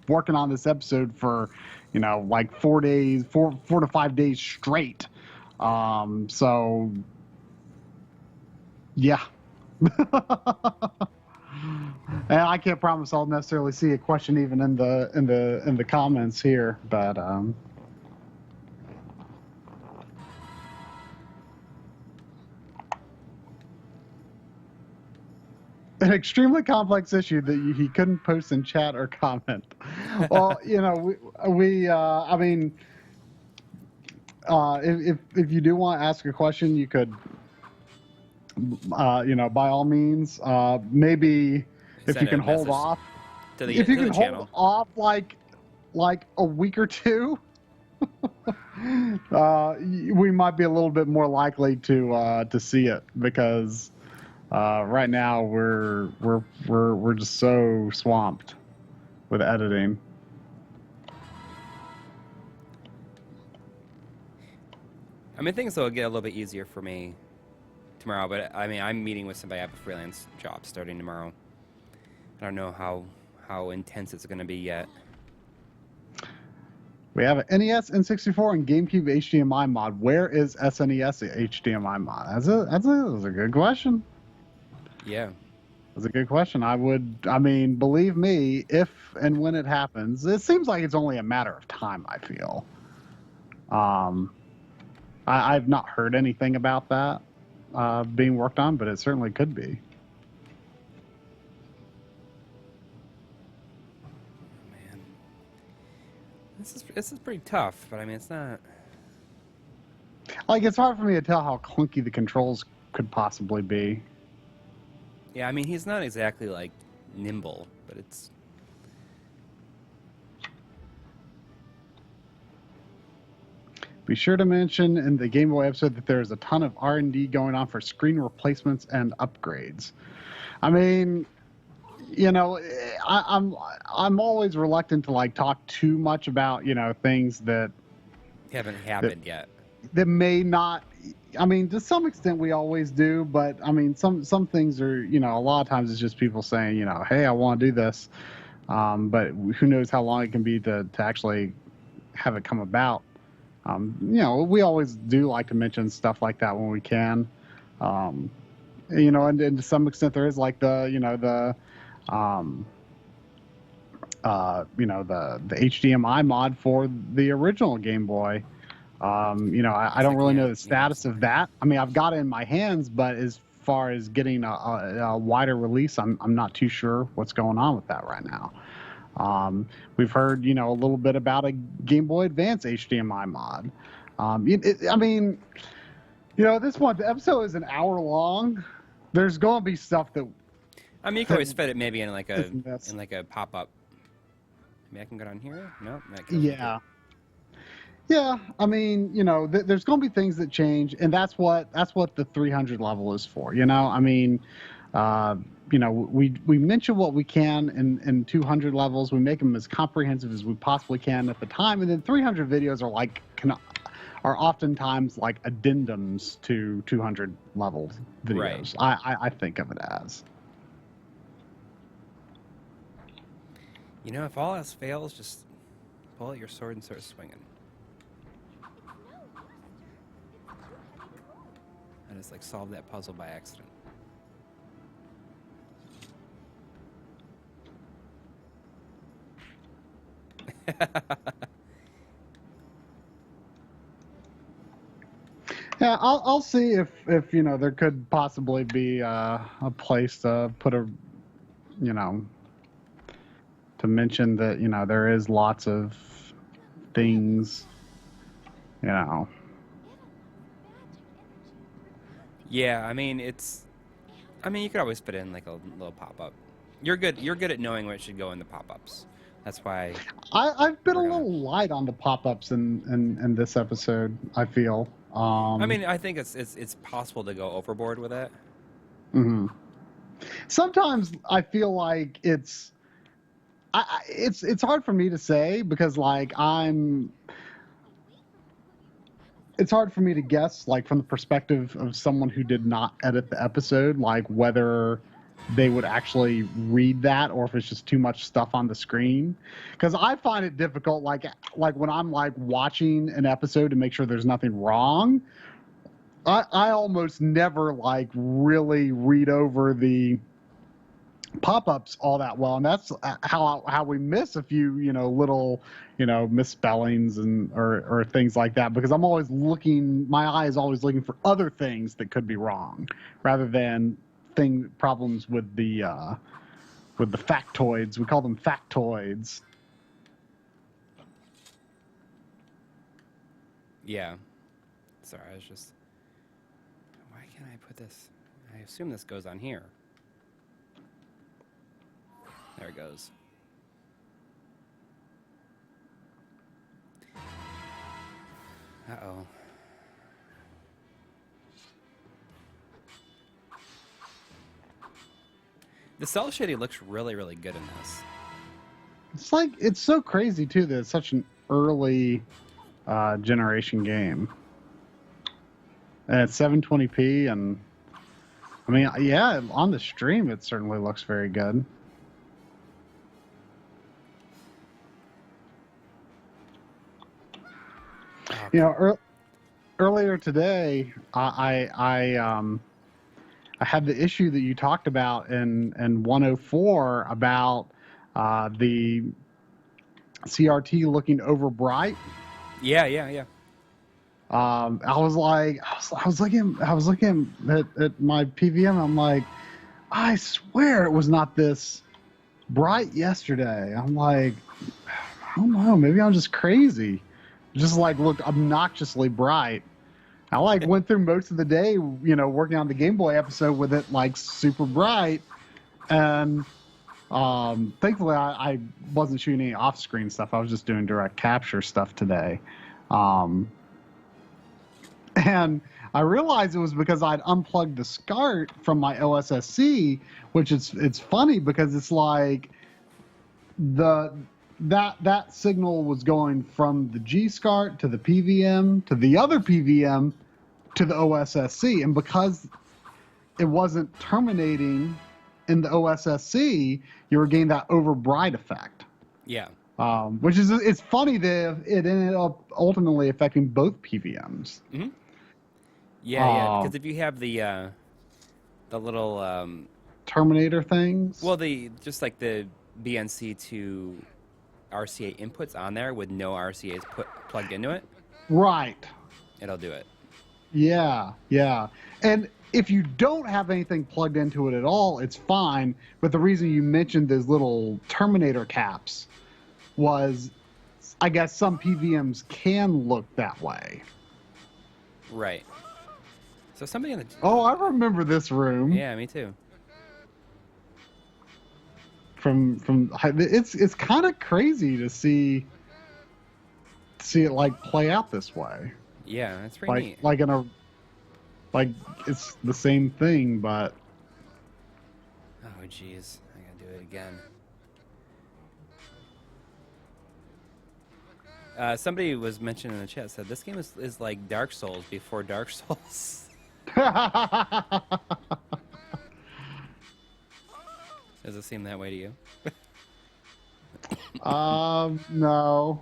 working on this episode for, like 4 days, 4 to 5 days straight. So yeah. And I can't promise I'll necessarily see a question even in the comments here, but an extremely complex issue that he couldn't post in chat or comment. Well, I mean, if you do want to ask a question, you could, by all means, maybe if you can hold off, if you can hold off like a week or two, we might be a little bit more likely to see it, because right now we're just so swamped with editing. I mean, things will get a little bit easier for me tomorrow, but I mean, I'm meeting with somebody. I have a freelance job starting tomorrow. I don't know how intense it's going to be yet. We have an NES, N64, and GameCube HDMI mod. Where is SNES HDMI mod? That's a good question. Yeah. That's a good question. I mean, believe me, if and when it happens, it seems like it's only a matter of time, I feel. I've not heard anything about that being worked on, but it certainly could be. Man, this is pretty tough, but I mean, it's not. Like, it's hard for me to tell how clunky the controls could possibly be. Yeah, I mean, he's not exactly like nimble, but it's. Be sure to mention in the Game Boy episode that there's a ton of R&D going on for screen replacements and upgrades. I mean, I'm always reluctant to like talk too much about things that haven't happened yet. That may not. I mean, to some extent we always do, but I mean, some things are, a lot of times it's just people saying, hey, I want to do this, but who knows how long it can be to actually have it come about. We always do like to mention stuff like that when we can, and to some extent there is like the HDMI mod for the original Game Boy. I don't really know the status of that. I mean, I've got it in my hands, but as far as getting a wider release, I'm not too sure what's going on with that right now. We've heard, a little bit about a Game Boy Advance HDMI mod. I mean, at this point, the episode is an hour long. There's going to be stuff that. I mean, you can always fit it maybe in like a pop up. Maybe I can go down here. No, yeah. Yeah, I mean, there's going to be things that change, and that's what the 300 level is for. I mean, we mention what we can in 200 levels. We make them as comprehensive as we possibly can at the time, and then 300 videos are oftentimes like addendums to 200 level videos. Right. I think of it as. If all else fails, just pull out your sword and start swinging. I just like solved that puzzle by accident. Yeah, I'll see if there could possibly be a place to put to mention that there is lots of things Yeah, I mean you could always put in like a little pop up. You're good. You're good at knowing what should go in the pop ups. That's why I've been a we're gonna. little light on the pop-ups in this episode, I feel. I mean, I think it's possible to go overboard with it. Mhm. Sometimes I feel like it's hard for me to say because like it's hard for me to guess like from the perspective of someone who did not edit the episode, like whether they would actually read that or if it's just too much stuff on the screen. Because I find it difficult, like when I'm like watching an episode to make sure there's nothing wrong. I almost never like really read over the pop-ups all that well, and that's how we miss a few little misspellings and or things like that, because I'm always looking, my eye is always looking for other things that could be wrong rather than problems with the factoids. We call them factoids. Yeah. Sorry, I was just. Why can't I put this? I assume this goes on here. There it goes. Uh-oh. The cell shading looks really, really good in this. It's like, it's so crazy too that it's such an early generation game, and it's 720p, and I mean, yeah, on the stream it certainly looks very good. Earlier today, I had the issue that you talked about in 104 about the CRT looking over bright. Yeah. I was looking at my PVM. I'm like, I swear it was not this bright yesterday. I'm like, I don't know, maybe I'm just crazy. It just like looked obnoxiously bright. I like went through most of the day, working on the Game Boy episode with it like super bright, and thankfully I wasn't shooting any off-screen stuff. I was just doing direct capture stuff today, and I realized it was because I'd unplugged the SCART from my OSSC, which it's funny because it's like that signal was going from the G-SCART to the PVM to the other PVM to the OSSC, and because it wasn't terminating in the OSSC, you were getting that over bright effect. Yeah. Which is, it's funny that it ended up ultimately affecting both PVMs. Mm-hmm. Yeah, because if you have the little terminator things. Well, just like the BNC to RCA inputs on there with no RCAs plugged into it. Right. It'll do it. Yeah. And if you don't have anything plugged into it at all, it's fine. But the reason you mentioned those little terminator caps was, I guess some PVMs can look that way. Right. So somebody in the... Oh, I remember this room. Yeah, me too. It's kind of crazy to see it like play out this way. Yeah, that's pretty neat. Like it's the same thing, but oh jeez, I gotta do it again. Somebody was mentioning in the chat, said this game is like Dark Souls before Dark Souls. Does it seem that way to you? No.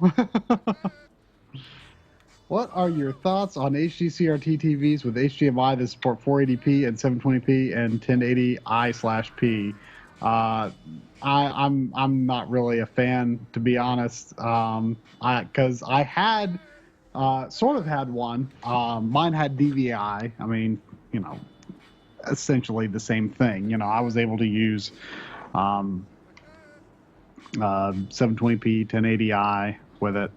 What are your thoughts on HD CRT TVs with HDMI that support 480p and 720p and 1080i/p? I'm not really a fan, to be honest. Because I had sort of had one. Mine had DVI. I mean, essentially the same thing. I was able to use 720p, 1080i with it.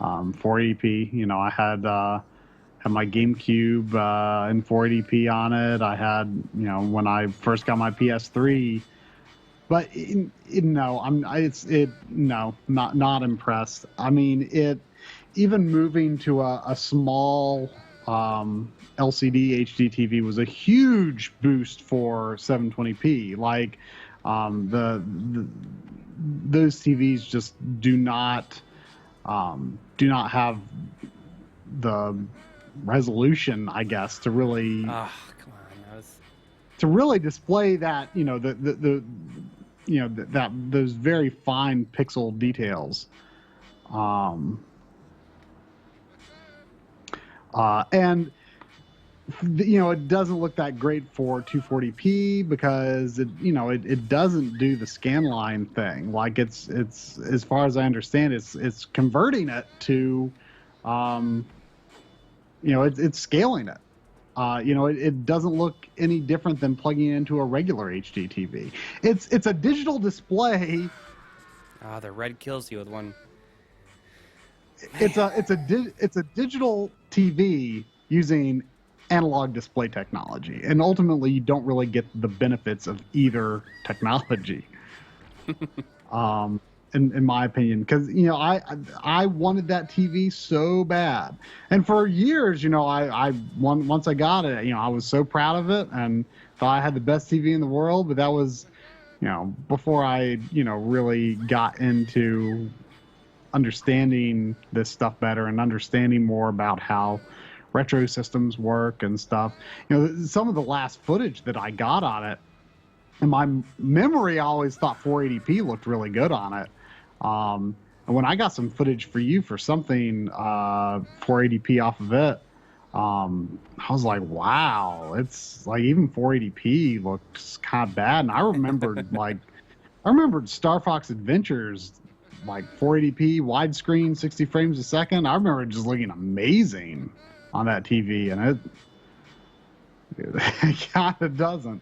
480p. I had my GameCube in 480p on it. I had, when I first got my PS3. But not impressed. I mean, even moving to a small LCD HD TV was a huge boost for 720p. Like those TVs just do not have the resolution, I guess, to really Oh, come on. to really display that, those very fine pixel details. And it doesn't look that great for 240p because it doesn't do the scan line thing. Like it's as far as I understand, it's converting it to, it's scaling it. It doesn't look any different than plugging it into a regular HD TV. It's a digital display. Oh, the red kills you with one. It's a digital TV using analog display technology, and ultimately you don't really get the benefits of either technology. In my opinion, because I wanted that TV so bad, and for years, once I got it, I was so proud of it and thought I had the best TV in the world. But that was, before I really got into understanding this stuff better and understanding more about how retro systems work and stuff. Some of the last footage that I got on it, in my memory, I always thought 480p looked really good on it. And when I got some footage for you for something 480p off of it, I was like, wow, it's like even 480p looks kind of bad. And I remembered Star Fox Adventures, like 480p widescreen, 60 frames a second. I remember it just looking amazing on that TV, and it kind of doesn't.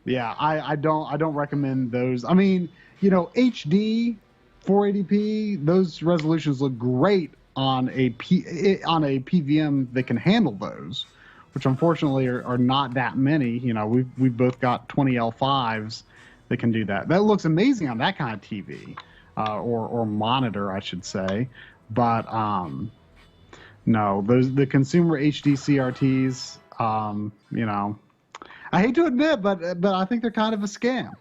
Yeah, I don't recommend those. I mean, HD 480p, those resolutions look great on a PVM that can handle those, which unfortunately are not that many. We've both got 20L5s that can do that. That looks amazing on that kind of TV, or monitor, I should say. But no, the consumer HD CRTs, I hate to admit, but I think they're kind of a scam,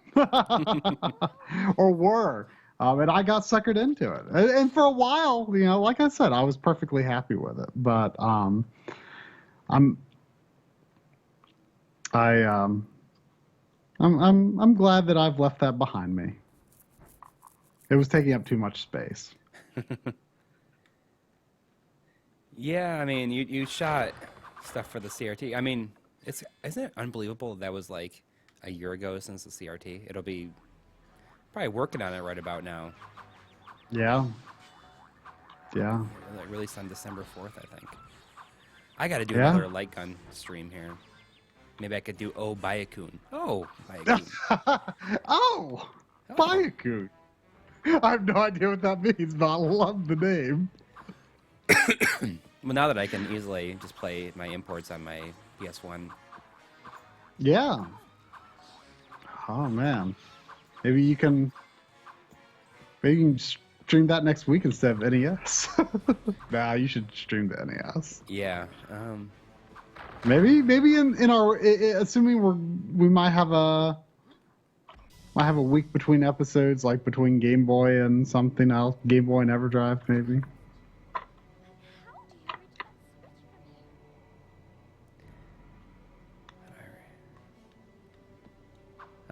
or were. And I got suckered into it. And for a while, like I said, I was perfectly happy with it. But I'm glad that I've left that behind me. It was taking up too much space. Yeah, I mean, you shot stuff for the CRT. I mean, isn't it unbelievable that was like a year ago since the CRT? It'll be probably working on it right about now. Yeah. Like released on December 4th, I think. I got to do another light gun stream here. Maybe I could do Bayakun. Bayakun. Oh, Bayakun. I have no idea what that means, but I love the name. Well, now that I can easily just play my imports on my PS1. Yeah. Oh man. Maybe you can stream that next week instead of NES. Nah, you should stream the NES. Yeah. Maybe in our assuming we might have a week between episodes, like between Game Boy and something else, Game Boy and EverDrive, maybe.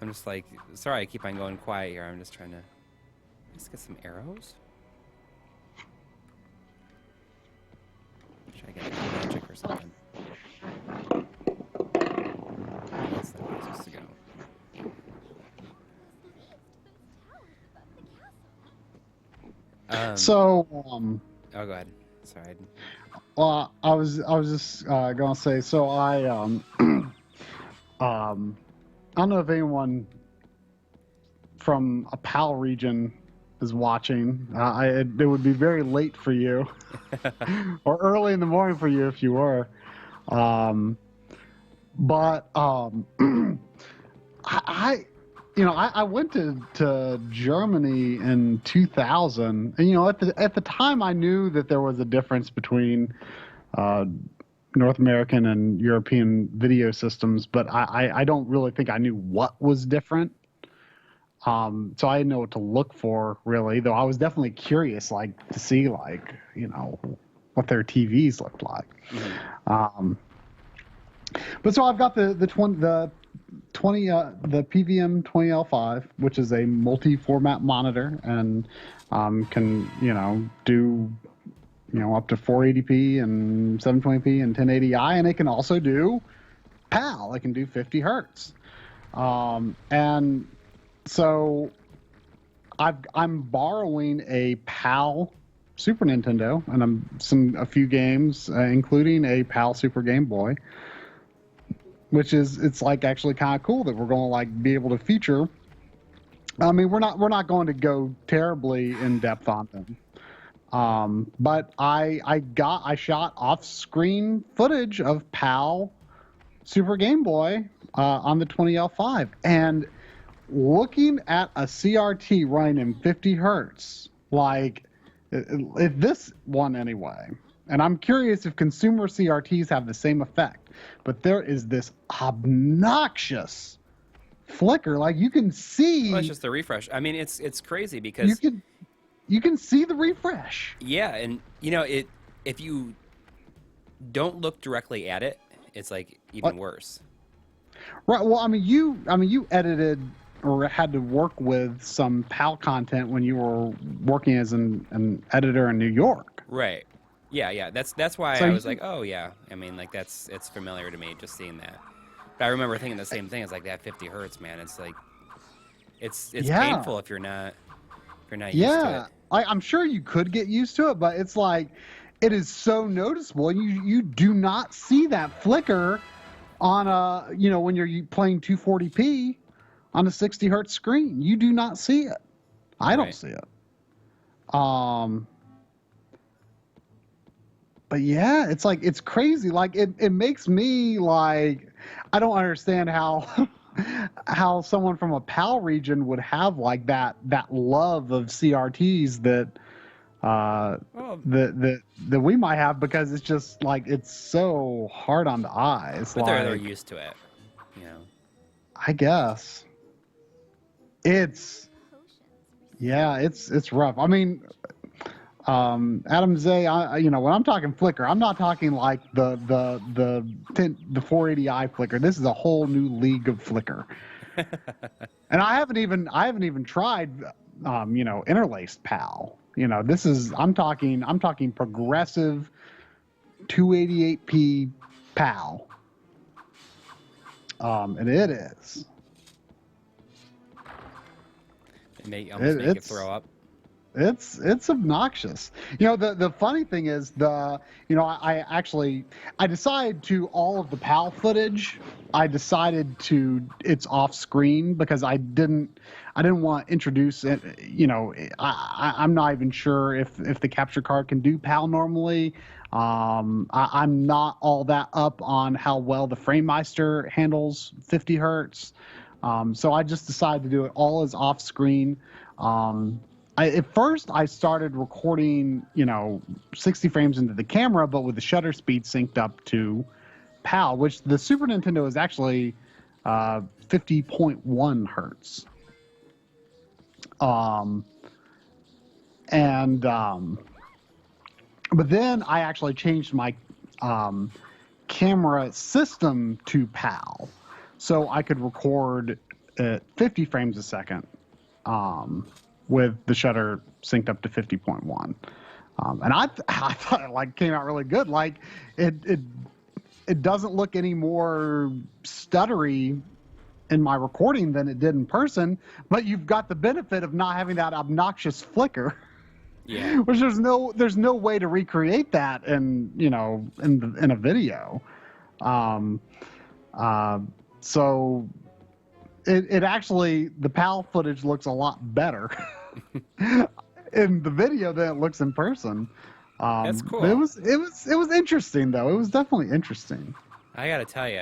I'm just like, sorry, I keep on going quiet here. I'm just trying to get some arrows. Should I get magic or something? That's the way it's supposed to go. Oh, go ahead. Sorry. Well, I was just gonna say. So I I don't know if anyone from a PAL region is watching. It would be very late for you, or early in the morning for you if you were. But I I went to Germany in 2000, and at the time I knew that there was a difference between North American and European video systems, but I don't really think I knew what was different. So I didn't know what to look for really, though I was definitely curious, like to see what their TVs looked like. Mm-hmm. But so I've got the PVM 20L5, which is a multi-format monitor and can do up to 480p and 720p and 1080i, and it can also do PAL. It can do 50 hertz. And so I'm borrowing a PAL Super Nintendo and a few games, including a PAL Super Game Boy, which it's like actually kind of cool that we're going to like be able to feature. I mean, we're not going to go terribly in depth on them. But I shot off-screen footage of PAL Super Game Boy on the 20L5, and looking at a CRT running in 50 hertz, like this one anyway. And I'm curious if consumer CRTs have the same effect, but there is this obnoxious flicker. Like you can see. Well, it's just the refresh. I mean, it's crazy because you can see the refresh. Yeah, and if you don't look directly at it, it's like even worse. Right. Well, I mean, you edited or had to work with some PAL content when you were working as an editor in New York. Right. Yeah. That's why I was like, oh yeah. I mean, like it's familiar to me just seeing that. But I remember thinking the same thing. It's like that 50 hertz, man. It's like it's painful if you're not used to it. I'm sure you could get used to it, but it's like it is so noticeable. You do not see that flicker on when you're playing 240p on a 60 hertz screen. You do not see it. I don't see it. But yeah, it's like it's crazy. Like it makes me like I don't understand how someone from a PAL region would have like that love of CRTs that we might have, because it's just like it's so hard on the eyes. But they're used to it, I guess it's rough. I mean, Adam Zay, when I'm talking flicker, I'm not talking like the 480i flicker. This is a whole new league of flicker. And I haven't even tried interlaced PAL. I'm talking progressive 288p PAL. And it is. It almost make you throw up. It's obnoxious. The funny thing is I decided to all of the PAL footage. I decided to it's off screen because I didn't want to introduce it. I'm not even sure if the capture card can do PAL normally. I'm not all that up on how well the FrameMeister handles 50 hertz. So I just decided to do it all as off screen. At first, I started recording, 60 frames into the camera, but with the shutter speed synced up to PAL, which the Super Nintendo is actually 50.1 hertz. But then I actually changed my camera system to PAL, so I could record at 50 frames a second. With the shutter synced up to 50.1. And I thought it like came out really good. Like it doesn't look any more stuttery in my recording than it did in person, but you've got the benefit of not having that obnoxious flicker. Yeah. Which there's no way to recreate that in a video. So it actually, the PAL footage looks a lot better. in the video than it looks in person. That's But cool. it was interesting though. It was definitely interesting. I gotta tell you,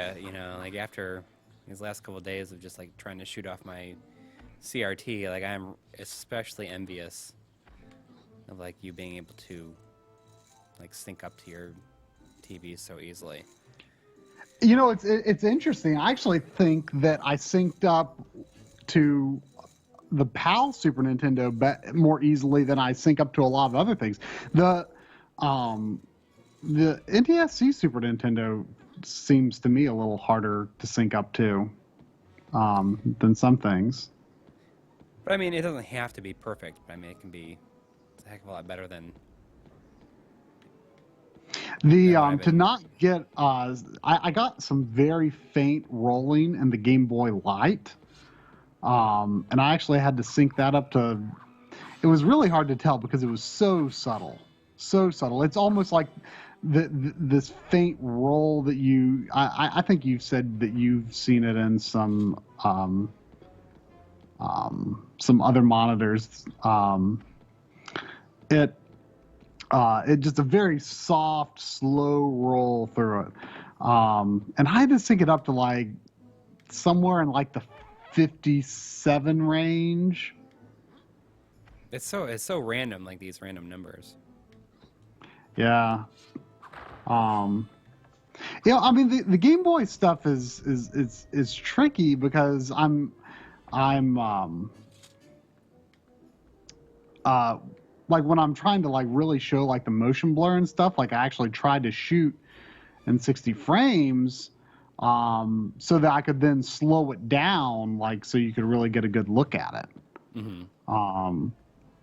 like after these last couple of days of just like trying to shoot off my CRT, like I'm especially envious of like you being able to like sync up to your TV so easily. You know, it's interesting. I actually think that I synced up to the PAL Super Nintendo more easily than I sync up to a lot of other things. Um, the NTSC Super Nintendo seems to me a little harder to sync up to than some things. But I mean, it doesn't have to be perfect. But I mean, it can be a heck of a lot better than The what I've to been. not get I got some very faint rolling in the Game Boy Light, and I actually had to sync that up to. It was really hard to tell because it was so subtle, so subtle. It's almost like this faint roll that I think you've said that you've seen it in some other monitors. It just a very soft, slow roll through it. And I had to sync it up to like somewhere in like the 57 range. It's so random, like these random numbers. Yeah. You know, I mean the Game Boy stuff is tricky because I'm like when I'm trying to like really show like the motion blur and stuff, like I actually tried to shoot in 60 frames so that I could then slow it down, like so you could really get a good look at it. Mm-hmm.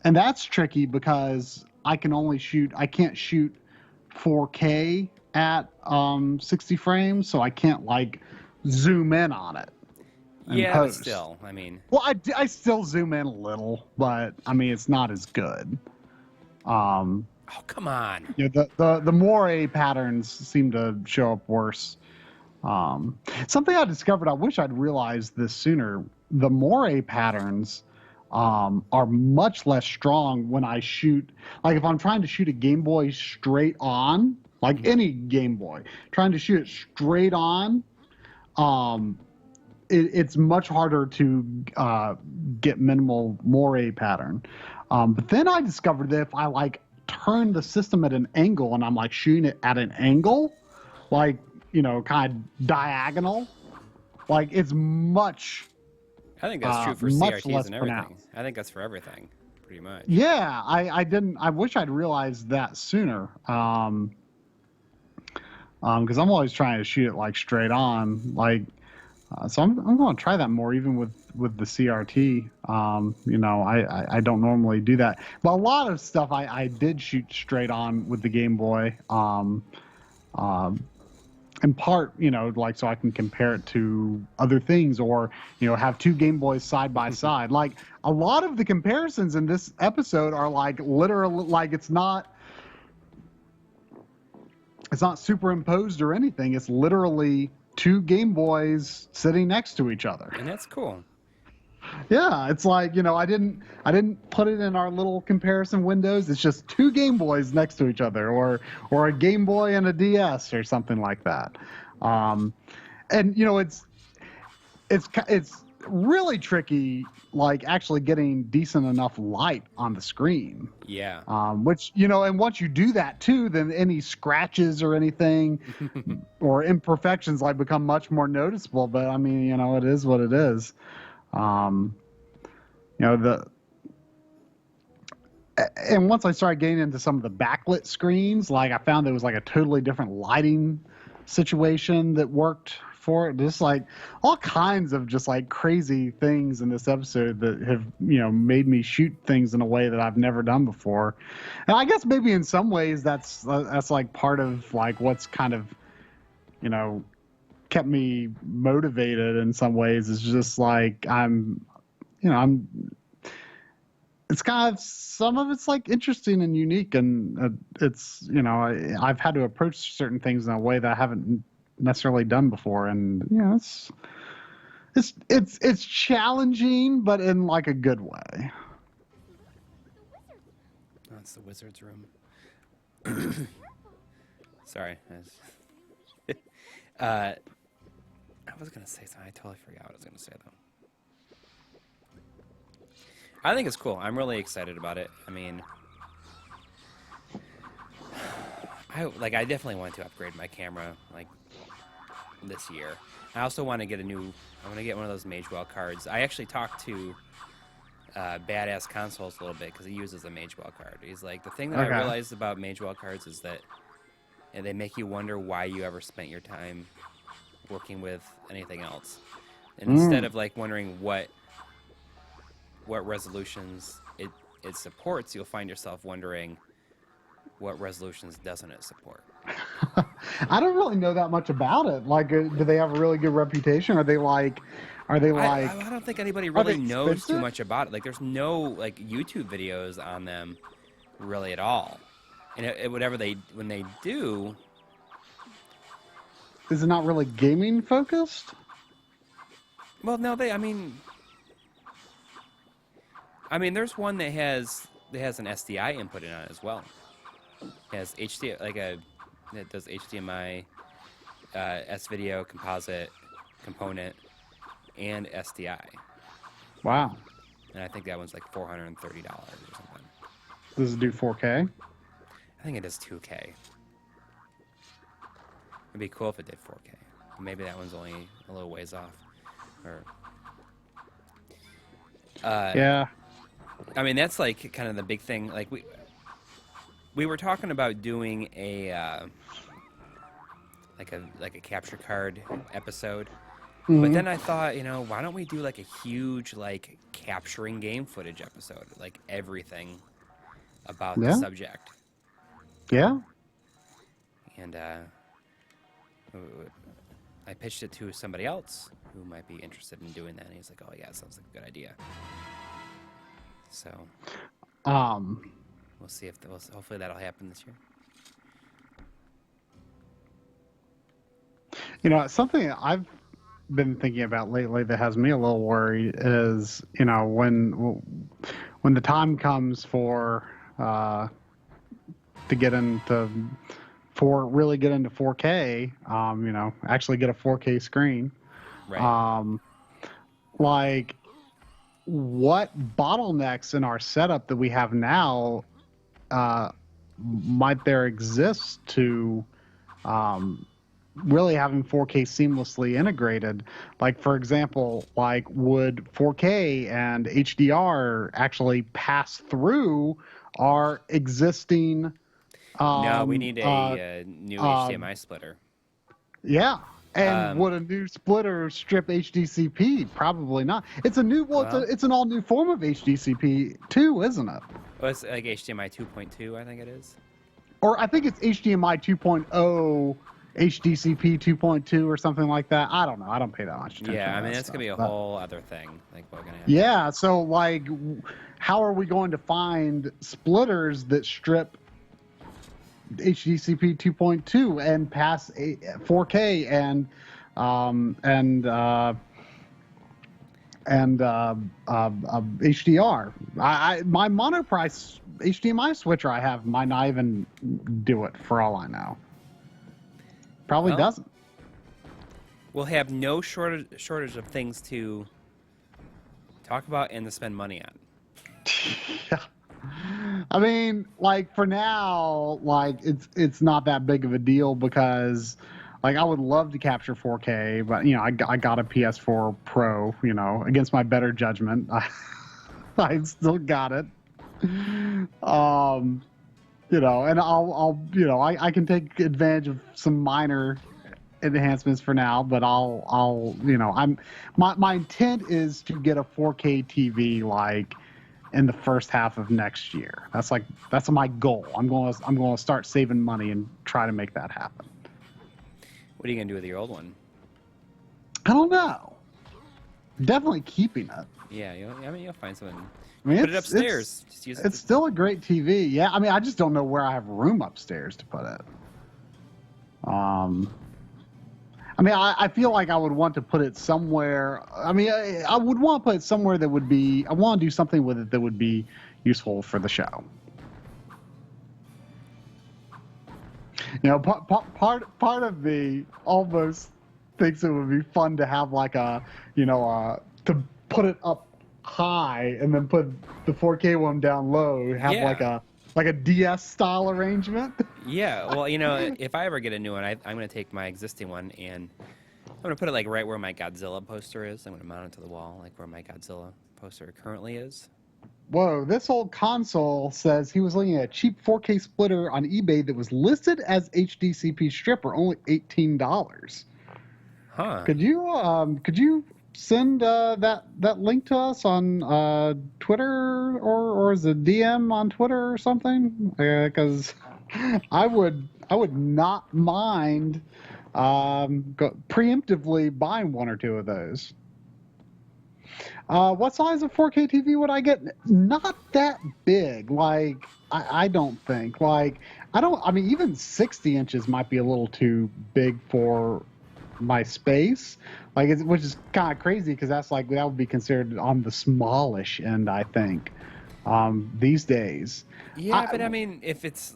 And that's tricky because I can't shoot 4K at 60 frames, so I can't like zoom in on it and Yeah, but post. still, I mean. Well, I still zoom in a little, but I mean it's not as good. Oh, come on. You know, the moire patterns seem to show up worse. Something I discovered, I wish I'd realized this sooner. The moire patterns are much less strong when I shoot. Like if I'm trying to shoot a Game Boy straight on, like any Game Boy, trying to shoot it straight on, it's much harder to get minimal moire pattern. But then I discovered that if I like turn the system at an angle and I'm like shooting it at an angle, like, you know, kind of diagonal, like it's much I think that's true for much CRTs less and everything. pronounced. I think that's for everything, pretty much. Yeah, I wish I'd realized that sooner. Because I'm always trying to shoot it like straight on, like so I'm going to try that more even with the CRT. You know, I don't normally do that, but a lot of stuff I did shoot straight on with the Game Boy. In part, you know, like so I can compare it to other things, or you know, have two Game Boys side by side. Like a lot of the comparisons in this episode are like literally, like it's not superimposed or anything. It's literally two Game Boys sitting next to each other. And that's cool. Yeah, it's like, you know, I didn't put it in our little comparison windows. It's just two Game Boys next to each other, or a Game Boy and a DS or something like that. And you know, it's really tricky, like actually getting decent enough light on the screen. Yeah. Which, you know, and once you do that too, then any scratches or anything or imperfections like become much more noticeable. But I mean, you know, it is what it is. You know, and once I started getting into some of the backlit screens, like I found there was like a totally different lighting situation that worked for it. Just like all kinds of just like crazy things in this episode that have, you know, made me shoot things in a way that I've never done before. And I guess maybe in some ways that's like part of like what's kind of, you know, kept me motivated in some ways. Is just like it's kind of, some of it's like interesting and unique, and it's, you know, I've had to approach certain things in a way that I haven't necessarily done before, and you know, it's challenging, but in like a good way. That's the wizard's room. Sorry. I was going to say something. I totally forgot what I was going to say, though. I think it's cool. I'm really excited about it. I mean, I definitely want to upgrade my camera, like, this year. I also want to get I want to get one of those Magewell cards. I actually talked to Badass Consoles a little bit because he uses a Magewell card. He's like, the thing that I realized about Magewell cards is that they make you wonder why you ever spent your time working with anything else. And instead of like wondering what resolutions it supports, you'll find yourself wondering what resolutions doesn't it support. I don't really know that much about it. Like, do they have a really good reputation? Are they like? I don't think anybody really knows expensive? too much about it. Like, there's no like YouTube videos on them really at all. And when they do, is it not really gaming focused? well, no, I mean, there's one that has an SDI input in on it as well. It has HDMI, that does HDMI, S-video, composite, component, and SDI. Wow. And I think that one's like $430 or something. Does it do 4K? I think it does 2K. It'd be cool if it did 4K. Maybe that one's only a little ways off. Or yeah. I mean, that's like kind of the big thing. Like we were talking about doing a capture card episode. But then I thought, why don't we do like a huge like capturing game footage episode, like everything about the subject. Yeah. And I pitched it to somebody else who might be interested in doing that, and he's like, "Oh yeah, sounds like a good idea." So, we'll see if hopefully that'll happen this year. Something I've been thinking about lately that has me a little worried is, when the time comes for to get into really get into 4K, actually get a 4K screen. Right. Like, what bottlenecks in our setup that we have now might there exist to really having 4K seamlessly integrated? Like, for example, like, would 4K and HDR actually pass through our existing no, we need a new HDMI splitter. Yeah. And would a new splitter strip HDCP? Probably not. It's a new, it's an all new form of HDCP too, isn't it? Well, it's like HDMI 2.2, I think it is. Or I think it's HDMI 2.0, HDCP 2.2 or something like that. I don't know. I don't pay that much attention. Yeah, I mean, that's going to be a whole other thing. Like, we're gonna have yeah, so, like, how are we going to find splitters that strip HDCP 2.2 and pass 4K and HDR? My monoprice HDMI switcher I have might not even do it, for all I know. Probably doesn't. We'll have no shortage of things to talk about and to spend money on. Yeah. I mean, like, for now, like, it's not that big of a deal because, like, I would love to capture 4K, but, I got a PS4 Pro, against my better judgment. I still got it. And I can take advantage of some minor enhancements for now, but my intent is to get a 4K TV, like, in the first half of next year. That's my goal. I'm going to start saving money and try to make that happen. What are you going to do with your old one? I don't know. Definitely keeping it. Yeah, you'll find something. I mean, put it upstairs. Just use it. It's still a great TV. Yeah, I mean, I just don't know where I have room upstairs to put it. I mean, I feel like I would want to put it somewhere. I mean, I would want to put it somewhere that would be. I want to do something with it that would be useful for the show. You know, part of me almost thinks it would be fun to have like a, to put it up high and then put the 4K one down low, have Yeah. like a DS style arrangement. Yeah. Well, if I ever get a new one, I'm going to take my existing one and I'm going to put it like right where my Godzilla poster is. I'm going to mount it to the wall, like where my Godzilla poster currently is. Whoa, this old console says he was looking at a cheap 4K splitter on eBay that was listed as HDCP stripper, only $18. Huh. Could you send that link to us on Twitter or as a DM on Twitter or something? Because I would not mind preemptively buying one or two of those. What size of 4K TV would I get? Not that big. Like, I don't think. Like, I mean, even 60 inches might be a little too big for my space. Like, which is kind of crazy because that would be considered on the smallish end, I think, these days. Yeah, but I mean, if it's.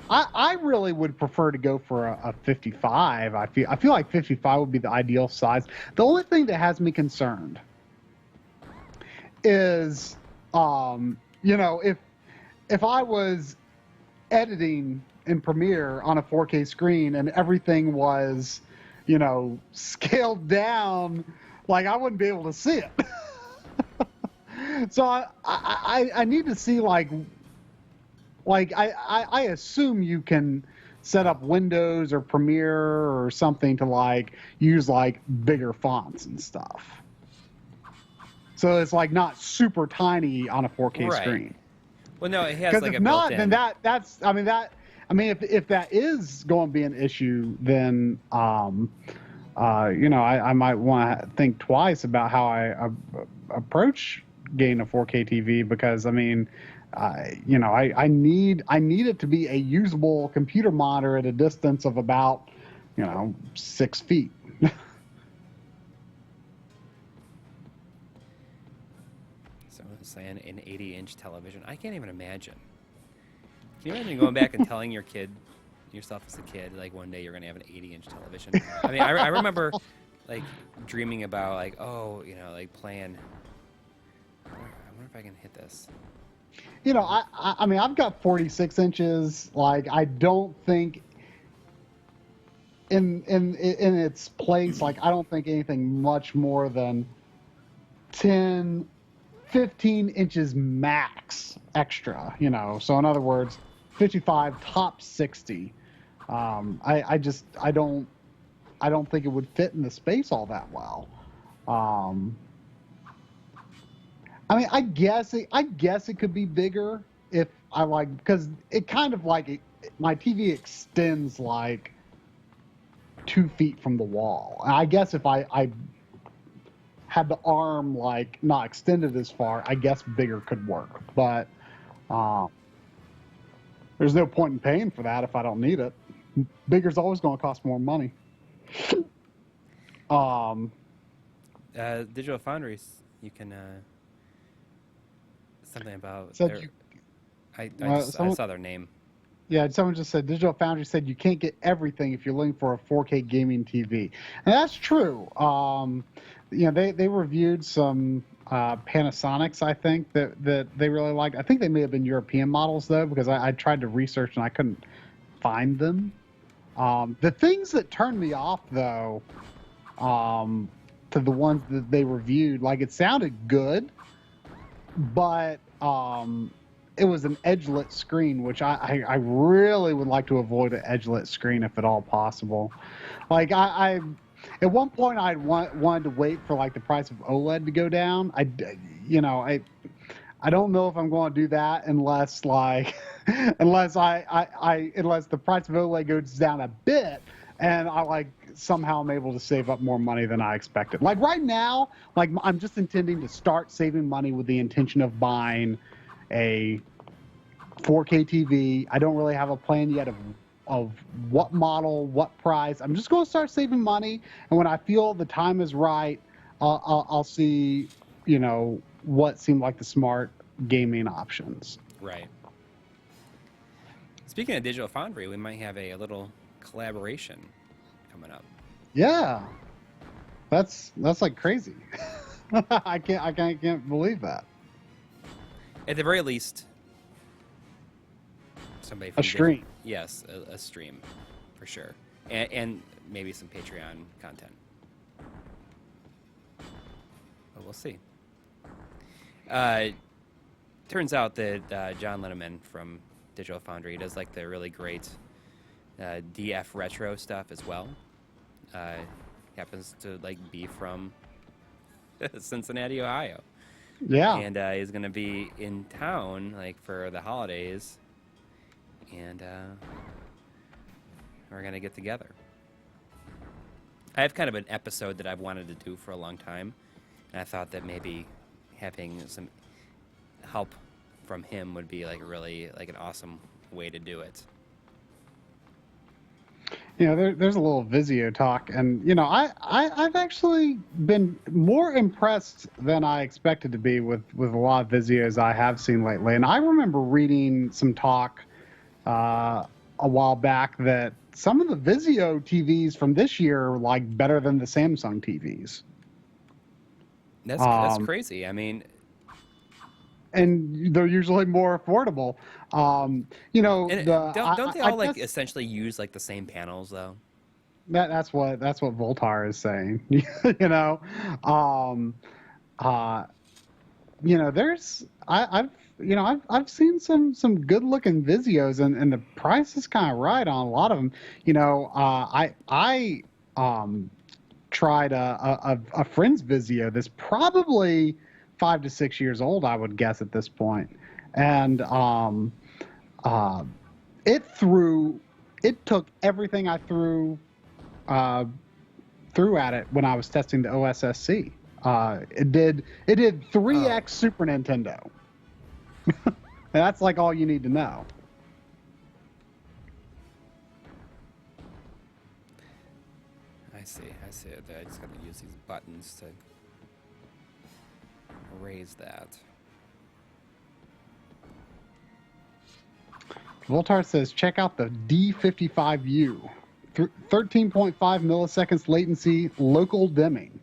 I really would prefer to go for a 55. I feel like 55 would be the ideal size. The only thing that has me concerned is, if I was editing in Premiere on a 4K screen and everything was, scaled down, like I wouldn't be able to see it. So I need to see I assume you can set up Windows or Premiere or something to use bigger fonts and stuff. So it's not super tiny on a 4K screen. Well, no, it has Because if not, then that's if that is going to be an issue, then I might want to think twice about how I approach getting a 4K TV because I need it to be a usable computer monitor at a distance of about 6 feet. Saying an 80-inch television. I can't even imagine. Can you imagine going back and telling yourself as a kid, like one day you're going to have an 80-inch television? I mean, I remember dreaming about playing. I wonder if I can hit this. I mean, I've got 46 inches. I don't think in its place, I don't think anything much more than 10, 15 inches max extra, so in other words 55 top 60. I don't think it would fit in the space all that well. I mean, I guess it could be bigger if because it kind of my TV extends 2 feet from the wall. I guess if I had the arm not extended as far, I guess bigger could work. But there's no point in paying for that if I don't need it. Bigger's always going to cost more money. Digital Foundries, you can something about. I saw their name. Yeah, someone just said Digital Foundry said you can't get everything if you're looking for a 4K gaming TV, and that's true. They reviewed some Panasonics, I think that they really liked. I think they may have been European models though, because I tried to research and I couldn't find them. The things that turned me off though, to the ones that they reviewed, it sounded good, but it was an edgelit screen, which I really would like to avoid an edgelit screen if at all possible. I at one point I wanted to wait for the price of OLED to go down. I don't know if I'm going to do that unless unless the price of OLED goes down a bit and I somehow I'm able to save up more money than I expected. Right now, I'm just intending to start saving money with the intention of buying a 4K TV. I don't really have a plan yet of what model, what price. I'm just going to start saving money, and when I feel the time is right, I'll see, what seem like the smart gaming options. Right. Speaking of Digital Foundry, we might have a little collaboration coming up. Yeah, that's like crazy. I can't believe that. At the very least, somebody from A stream. Yes, a stream, for sure, and maybe some Patreon content. But we'll see. Turns out that John Linneman from Digital Foundry does like the really great DF retro stuff as well. Happens to like be from Cincinnati, Ohio. Yeah. And he's gonna be in town like for the holidays, and we're gonna get together. I have kind of an episode that I've wanted to do for a long time, and I thought that maybe having some help from him would be like really like an awesome way to do it. You know, there's a little Vizio talk, and you know, I've actually been more impressed than I expected to be with a lot of Vizios I have seen lately. And I remember reading some talk a while back that some of the Vizio TVs from this year are like better than the Samsung TVs. That's crazy. I mean, and they're usually more affordable. You know, and don't they all like essentially use like the same panels though? That's what Voltar is saying. You know, you know, there's I've seen some good looking Vizios, and the price is kind of right on a lot of them. You know, I tried a friend's Vizio that's probably 5 to 6 years old, I would guess at this point, and it took everything I threw at it when I was testing the OSSC. It did 3x Super Nintendo. And that's like all you need to know. I see. I just gotta use these buttons to raise that. Voltar says, check out the D55U. 13.5 milliseconds latency, local dimming.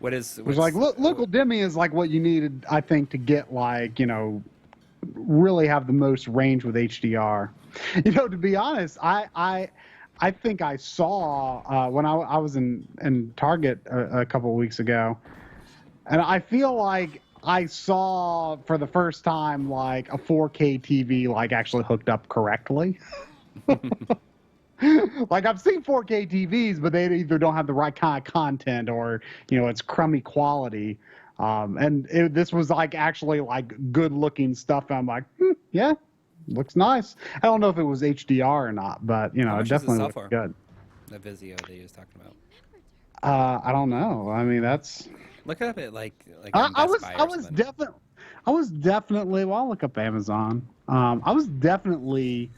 Local dimming is like what you needed, I think, to get like, you know, really have the most range with HDR. You know, to be honest, I think I saw when I was in Target a couple of weeks ago, and I feel like I saw for the first time like a 4K TV like actually hooked up correctly. Like I've seen 4K TVs, but they either don't have the right kind of content or, you know, it's crummy quality. This was like actually like good looking stuff. And I'm like, yeah, looks nice. I don't know if it was HDR or not, but you know, it definitely looked good. The Vizio that he was talking about. I don't know. I mean, that's. Look it up at like I was definitely. Well, I'll look up Amazon. I was definitely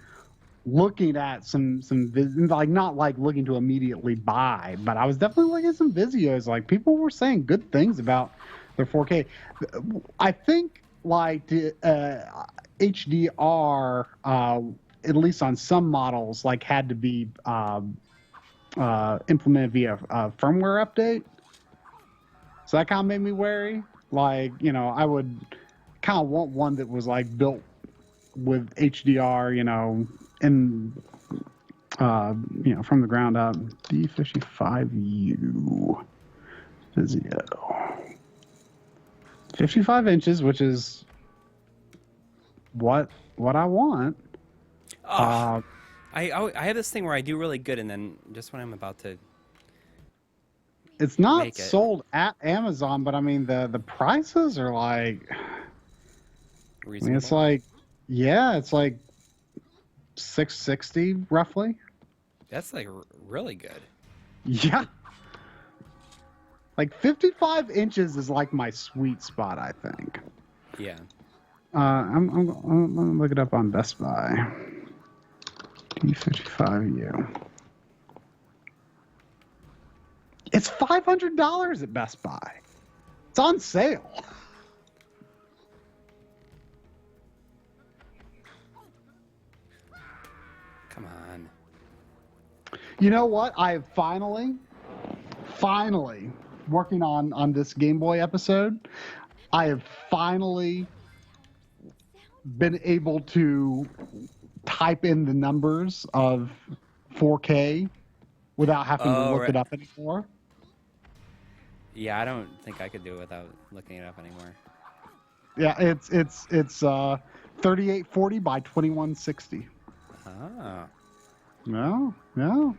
looking at some like not like looking to immediately buy, but I was definitely looking at some Vizios. Like people were saying good things about their 4K. I think like HDR, at least on some models, like had to be implemented via a firmware update. So that kind of made me wary. Like, you know, I would kind of want one that was like built with HDR, you know, and you know, from the ground up. D55U Vizio, 55 inches, which is what I want. I have this thing where I do really good, and then just when I'm about to. It's not sold at Amazon, but I mean the prices are like. Reasonable. I mean, it's like, yeah, it's like $660 roughly. That's like really good. Yeah. Like 55 inches is like my sweet spot, I think. Yeah. I'm gonna look it up on Best Buy. D55U. It's $500 at Best Buy. It's on sale. Come on. You know what? I have finally working on this Game Boy episode. I have finally been able to type in the numbers of 4K without having to look it up anymore. Yeah, I don't think I could do it without looking it up anymore. Yeah, it's 3840 by 2160. Ah. No, look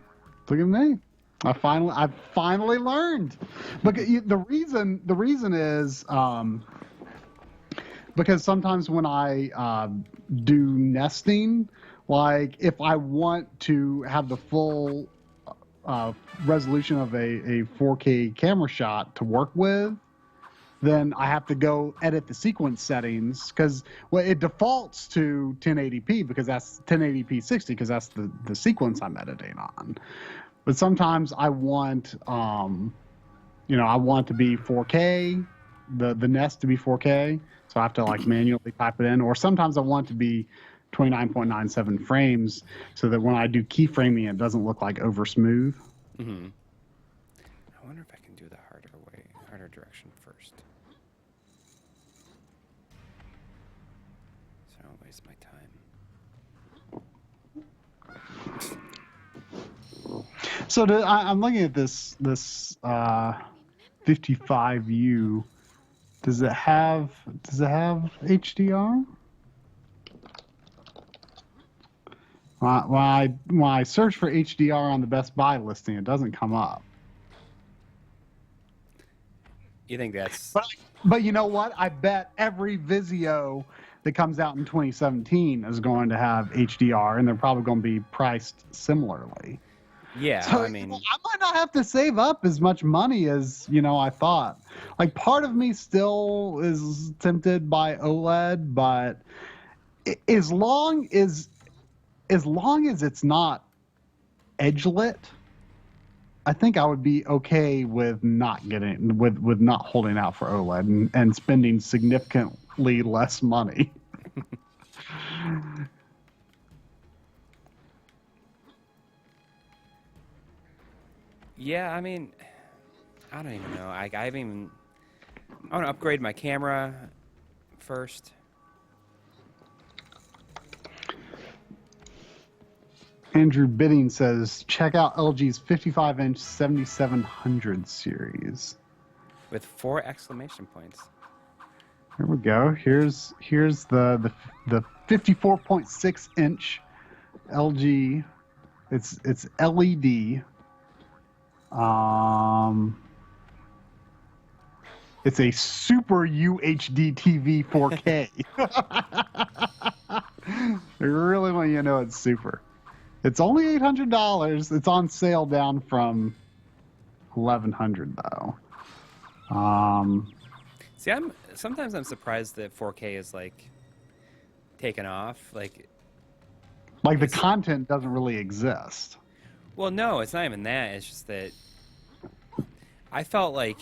at me. I finally learned. But the reason is because sometimes when I do nesting, like if I want to have the full resolution of a 4K camera shot to work with, then I have to go edit the sequence settings because it defaults to 1080p because that's 1080p 60 because that's the sequence I'm editing on. But sometimes I want I want to be 4K, the nest to be 4K, so I have to like manually type it in. Or sometimes I want to be 29.97 frames so that when I do keyframing, it doesn't look like over smooth. Mm-hmm. I wonder if I can do the harder direction first. So I don't waste my time. So I'm looking at this 55U. Does it have HDR? When I search for HDR on the Best Buy listing, it doesn't come up. You think that's... But you know what? I bet every Vizio that comes out in 2017 is going to have HDR, and they're probably going to be priced similarly. Yeah, So, I mean... I might not have to save up as much money as, I thought. Like, part of me still is tempted by OLED, but as long as it's not edge-lit, I think I would be okay with not holding out for OLED and spending significantly less money. Yeah, I mean, I don't even know. I want to upgrade my camera first. Andrew Bidding says, check out LG's 55-inch 7700 series. With 4 exclamation points. Here we go. Here's the 54.6-inch LG. It's LED. It's a super UHD TV 4K. I really want you to know it's super. It's only $800. It's on sale down from $1,100 though. See, sometimes I'm surprised that 4K is like taken off. Like the content doesn't really exist. Well, no, it's not even that. It's just that I felt like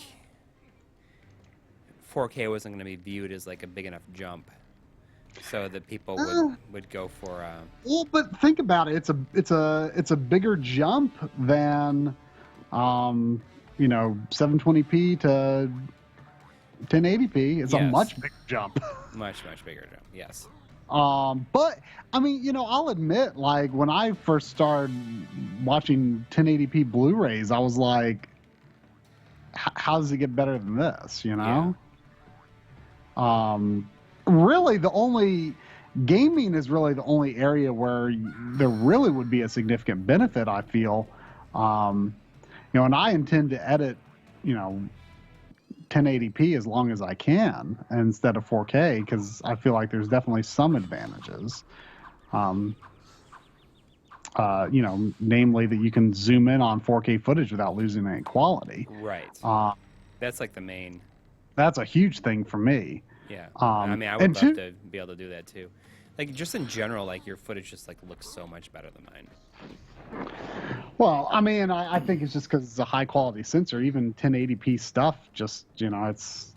4K wasn't going to be viewed as like a big enough jump, so that people would go for. Well, but think about it. It's a bigger jump than, 720p to 1080p. It's a much bigger jump. Much bigger jump. Yes. But I mean, I'll admit, like when I first started watching 1080p Blu-rays, I was like, how does it get better than this? Yeah. Really, gaming is really the only area where there really would be a significant benefit, I feel. And I intend to edit, 1080p as long as I can instead of 4K because I feel like there's definitely some advantages. Namely that you can zoom in on 4K footage without losing any quality. Right. That's like the main. That's a huge thing for me. Yeah. I mean, I would love to be able to do that too. Like just in general, like your footage just like looks so much better than mine. Well, I mean, I think it's just because it's a high quality sensor. Even 1080p stuff, just it's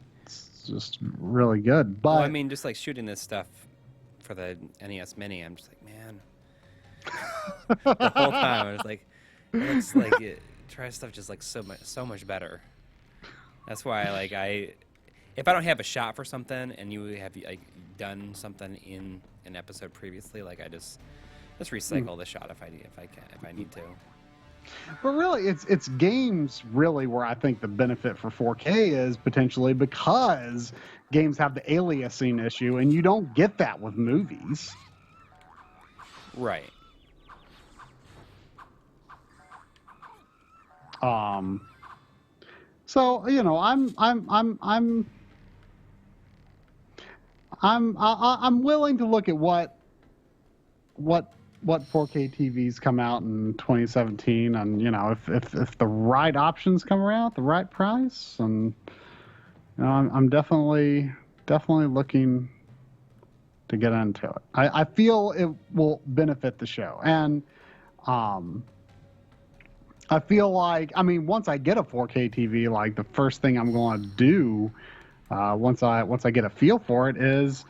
just really good. But well, I mean, just like shooting this stuff for the NES Mini, I'm just like, man, the whole time. I was like, it looks like it tries stuff just like so much better. That's why if I don't have a shot for something and you have like done something in an episode previously, like I just recycle the shot if I need to. But really, it's games really where I think the benefit for 4K is potentially because games have the aliasing issue, and you don't get that with movies. Right. So I'm willing to look at what 4K TVs come out in 2017, and if the right options come around at the right price, and I'm definitely looking to get into it. I feel it will benefit the show, and I feel like, once I get a 4K TV, like the first thing I'm going to do, once I get a feel for it, is,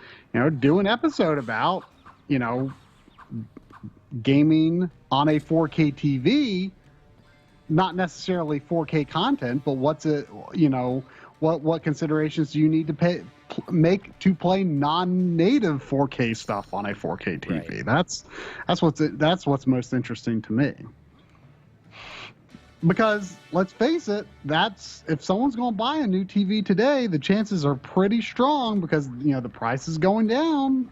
do an episode about, gaming on a 4K TV, not necessarily 4K content, but what considerations do you need to make to play non-native 4K stuff on a 4K TV? Right. That's what's most interesting to me. Because let's face it, if someone's going to buy a new TV today, the chances are pretty strong because the price is going down.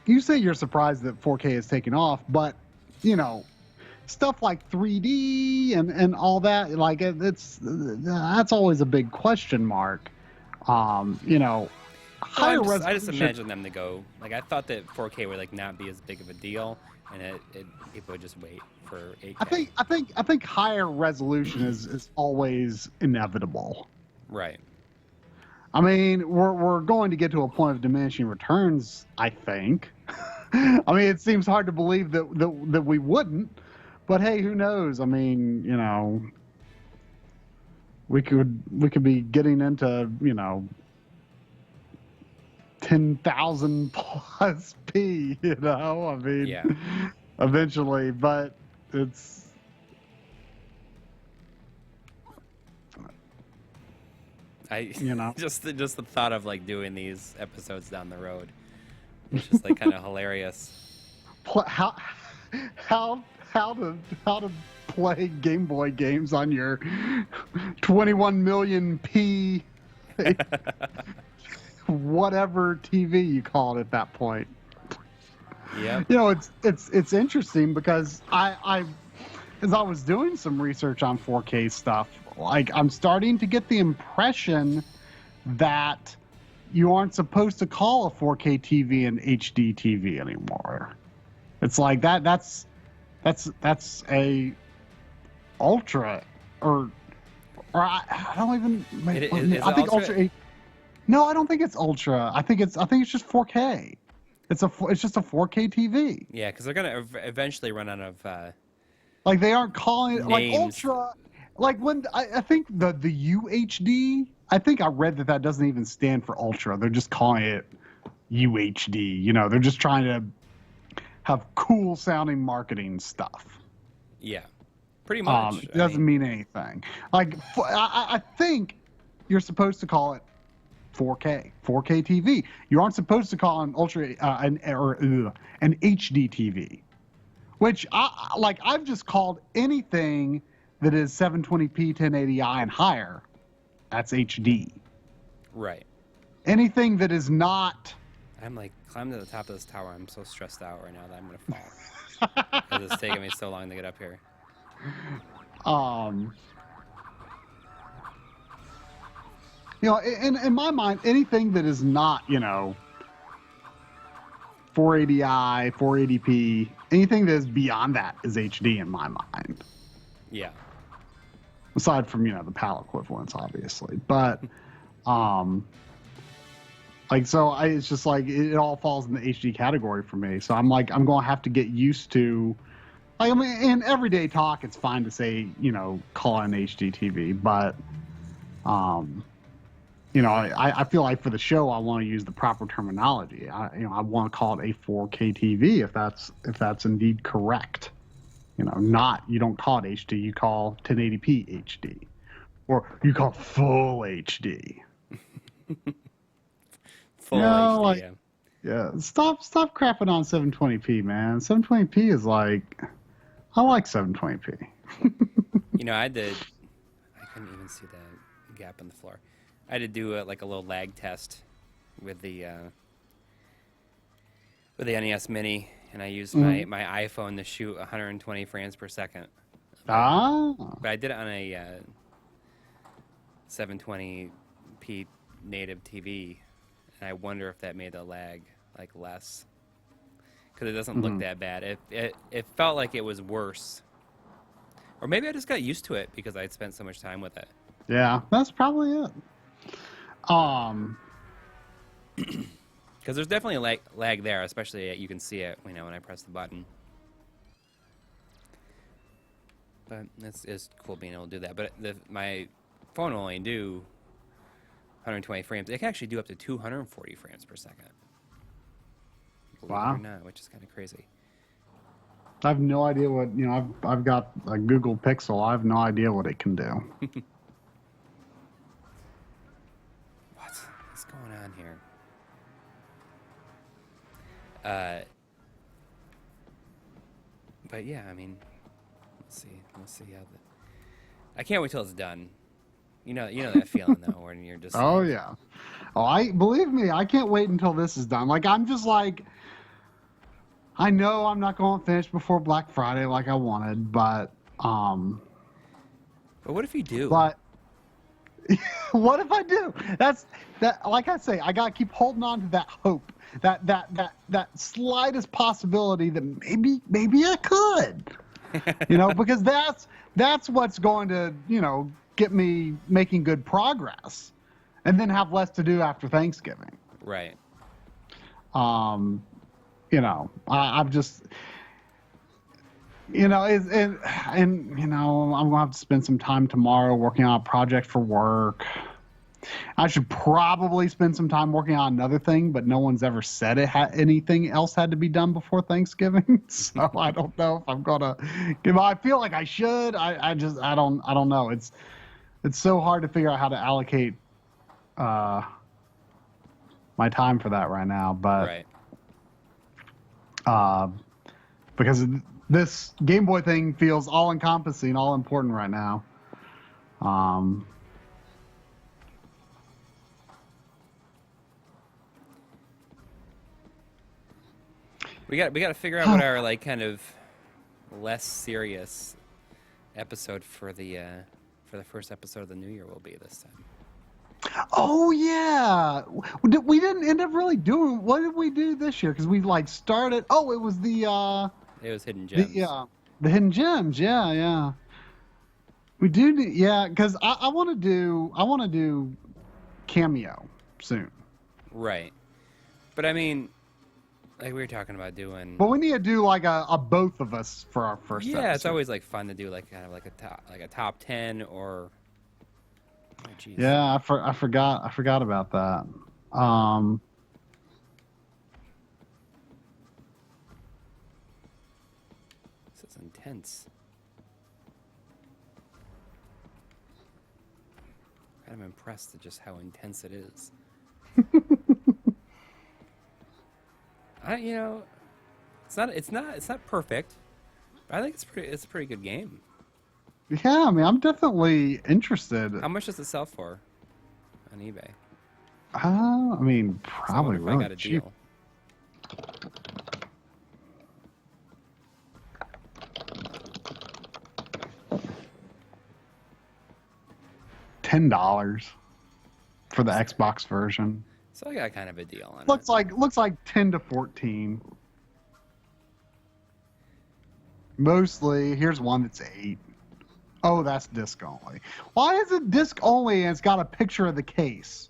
You say you're surprised that 4K is taking off, but stuff like 3D and all that, like that's always a big question mark. I just imagine them to go, like, I thought that 4K would not be as big of a deal, and people would just wait for 8K. I think higher resolution is always inevitable. Right. We're going to get to a point of diminishing returns, I think. It seems hard to believe that we wouldn't, but hey, who knows? We could be getting into 10,000 plus P, yeah. Eventually, but it's just the thought of doing these episodes down the road, it's just kind of hilarious. How to play Game Boy games on your 21 million P whatever TV you call it at that point. Yeah. It's interesting because as I was doing some research on 4K stuff, I'm starting to get the impression that you aren't supposed to call a 4K TV an HD TV anymore. It's like that's a ultra or I don't even. I think ultra. No, I don't think it's ultra. I think it's just 4K. It's just a 4K TV. Yeah, because they're gonna eventually run out of. They aren't calling it names. Ultra. When I think the UHD. I think I read that doesn't even stand for ultra. They're just calling it UHD. They're just trying to have cool sounding marketing stuff. Yeah, pretty much. It doesn't mean anything. I think you're supposed to call it 4K TV. You aren't supposed to call an ultra an HD TV, which I've just called anything that is 720p 1080i and higher. That's HD. Right. Anything that is not. I'm climbing to the top of this tower. I'm so stressed out right now that I'm gonna fall because it's taking me so long to get up here. In my mind, anything that is not, 480i, 480p, anything that is beyond that is HD in my mind. Yeah. Aside from, the PAL equivalents, obviously. But, it's just it all falls in the HD category for me. So I'm going to have to get used to, in everyday talk, it's fine to say, call it an HD TV, but, I feel like for the show I want to use the proper terminology. I want to call it a 4K TV if that's indeed correct. You don't call it HD, you call 1080p HD, or you call full HD. Full HD. Yeah. Yeah, stop crapping on 720p, man. 720p is like, I like 720p. I couldn't even see the gap in the floor. I had to do a little lag test with the NES Mini, and I used my iPhone to shoot 120 frames per second. Ah. But I did it on a 720p native TV, and I wonder if that made the lag less, because it doesn't look that bad. It felt like it was worse, or maybe I just got used to it because I'd spent so much time with it. Yeah, that's probably it. Because there's definitely lag there, especially you can see it when I press the button. But it's cool being able to do that. But my phone will only do 120 frames. It can actually do up to 240 frames per second. Wow. Or not, which is kind of crazy. I have no idea what, I've got a Google Pixel. I have no idea what it can do. What's going on here? But yeah, I mean, we'll see how I can't wait till it's done. You know that feeling though, when you're just. Oh yeah. Oh, believe me, I can't wait until this is done. I'm just I know I'm not going to finish before Black Friday like I wanted, but But what if you do? But what if I do? That's like I say, I got to keep holding on to that hope. That slightest possibility that maybe I could. Because that's what's going to, get me making good progress, and then have less to do after Thanksgiving. Right. I've just, I'm gonna have to spend some time tomorrow working on a project for work. I should probably spend some time working on another thing, but no one's ever said anything else had to be done before Thanksgiving. So I don't know if I'm gonna give. I feel like I should. I don't know. It's so hard to figure out how to allocate my time for that right now. But right. Because this Game Boy thing feels all encompassing, all important right now. We got to figure out what our kind of less serious episode for the first episode of the new year will be this time. Oh yeah, we didn't end up really doing. What did we do this year? Because we started. Oh, it was the. It was Hidden Gems. The Hidden Gems. Yeah. We do. Yeah, because I want to do Cameo soon. Right, but I mean, we were talking about doing. But we need to do a both of us for our first. Yeah, episode. it's always fun to do kind of a top 10 or. Oh, yeah, I forgot about that. This is intense. I'm impressed at just how intense it is. It's not perfect, but I think it's a pretty good game. Yeah, I mean, I'm definitely interested. How much does it sell for on eBay? I mean, probably so really I got a cheap. deal. $10 for the Xbox version. So I got kind of a deal on looks it. Looks like 10 to 14. Mostly, here's one that's 8. Oh, that's disc only. Why is it disc only and it's got a picture of the case?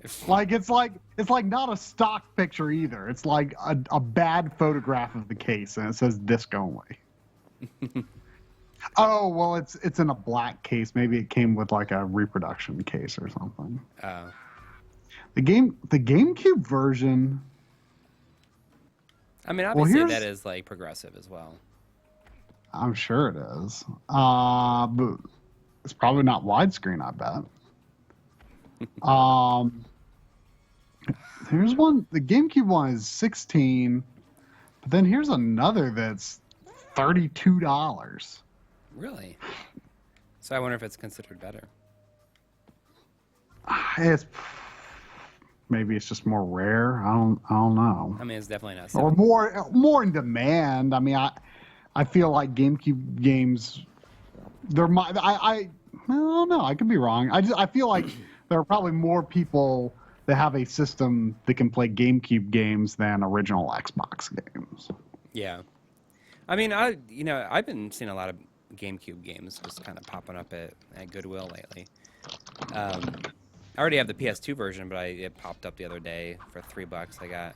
It's like not a stock picture either. It's like a bad photograph of the case and it says disc only. Oh well, it's in a black case. Maybe it came with like a reproduction case or something. Oh. The GameCube version. I mean, Well, obviously that is like progressive as well. I'm sure it is. But it's probably not widescreen, I bet. Here's one. The GameCube one is 16, but then here's another that's $32. Really? So I wonder if it's considered better. It's maybe it's just more rare. I don't know. I mean, it's definitely not. Or more in demand. I mean, I feel like GameCube games. I don't know. I could be wrong. I feel like there are probably more people that have a system that can play GameCube games than original Xbox games. Yeah. I mean, I've been seeing a lot of GameCube games just kind of popping up at Goodwill lately. I already have the PS2 version, but it popped up the other day for $3. I got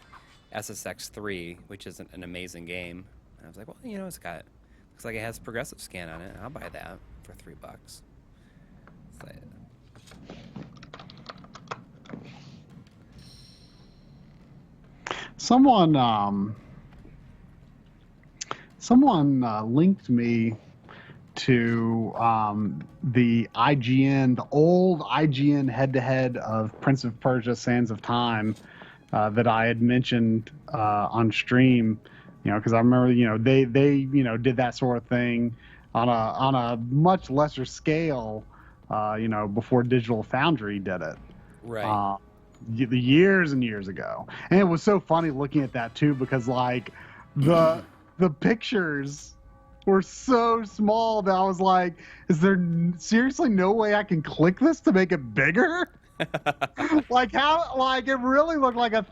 SSX 3, which is an amazing game. And I was like, well, looks like it has progressive scan on it. I'll buy that for $3. It's like, Someone linked me to the old IGN head-to-head of Prince of Persia: Sands of Time that I had mentioned on stream. Because I remember, they did that sort of thing on a much lesser scale, before Digital Foundry did it. right. Years and years ago. And it was so funny looking at that too, because like the pictures were so small that I was like, is there seriously no way I can click this to make it bigger? Like it really looked like a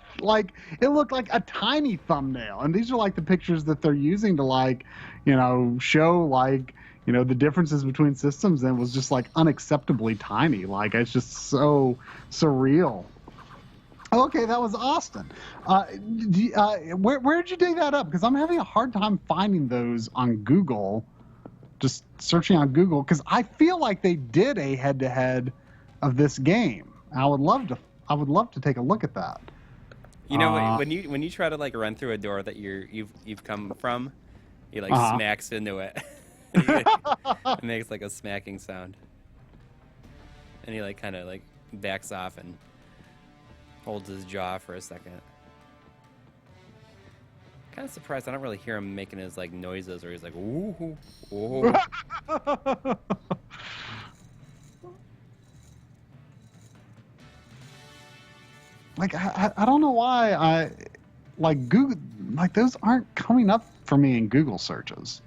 tiny thumbnail. And these are like the pictures that they're using to show the differences between systems, and it was just like unacceptably tiny. Like it's just so surreal. Okay, that was Austin. Where'd you dig that up? Because I'm having a hard time finding those on Google. Just searching on Google, because I feel like they did a head-to-head of this game. I would love to take a look at that. When you try to run through a door that you've come from, he smacks into it. It makes a smacking sound, and he kind of backs off and holds his jaw for a second. Kind of surprised I don't really hear him making his noises, or he's like ooh, ooh. I don't know why Google those aren't coming up for me in Google searches.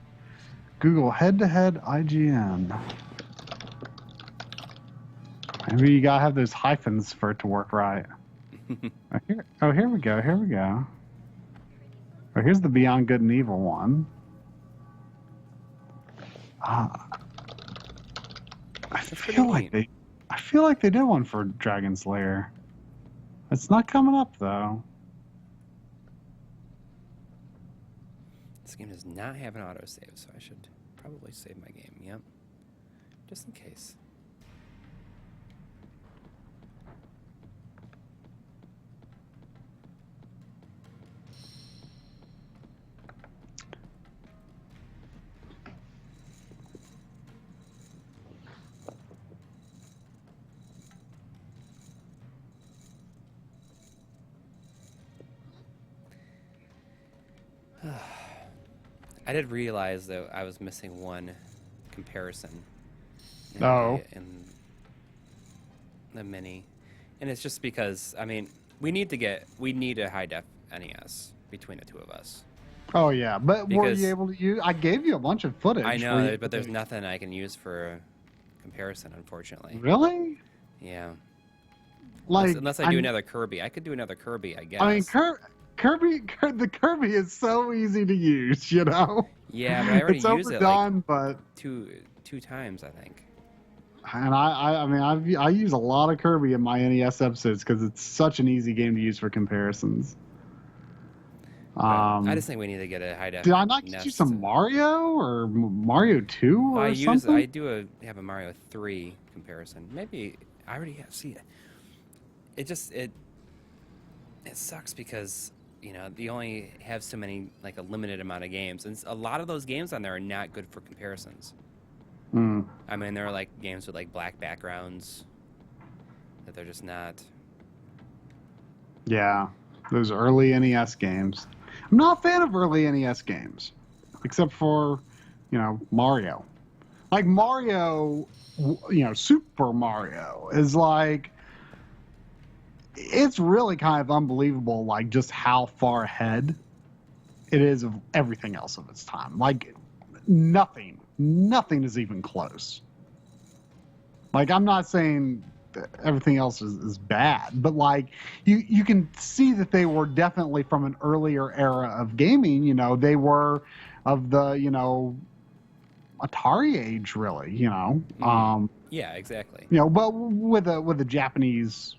Google head-to-head IGN. Maybe you gotta have those hyphens for it to work right. Here we go. Oh, here's the Beyond Good and Evil one. I feel like they did one for Dragon's Lair. It's not coming up though. This game does not have an autosave, so I should probably save my game. Yep, just in case. I did realize that I was missing one comparison in the Mini, and it's just because we need a high def NES between the two of us. Oh yeah, but were you able to use? I gave you a bunch of footage. I know, but there's nothing I can use for a comparison, unfortunately. Really? Yeah. Unless I do another Kirby, I could do another Kirby, I guess. I mean, the Kirby is so easy to use, Yeah, but I already used it but two times, I think. And I use a lot of Kirby in my NES episodes because it's such an easy game to use for comparisons. But I just think we need to get a high def. Did I not get you some Mario or Mario 2 or something? I do have a Mario 3 comparison. Maybe I already have. See, it sucks because you only have so many, like a limited amount of games, and a lot of those games on there are not good for comparisons. I mean, there are like games with like black backgrounds that they're just not. Yeah, those early NES games. I'm not a fan of early NES games, except for, Mario. Like Mario, Super Mario is like, it's really kind of unbelievable, like just how far ahead it is of everything else of its time. Like nothing is even close. Like I'm not saying everything else is bad, but like you can see that they were definitely from an earlier era of gaming. They were of the Atari age, really. Yeah, exactly. But with a Japanese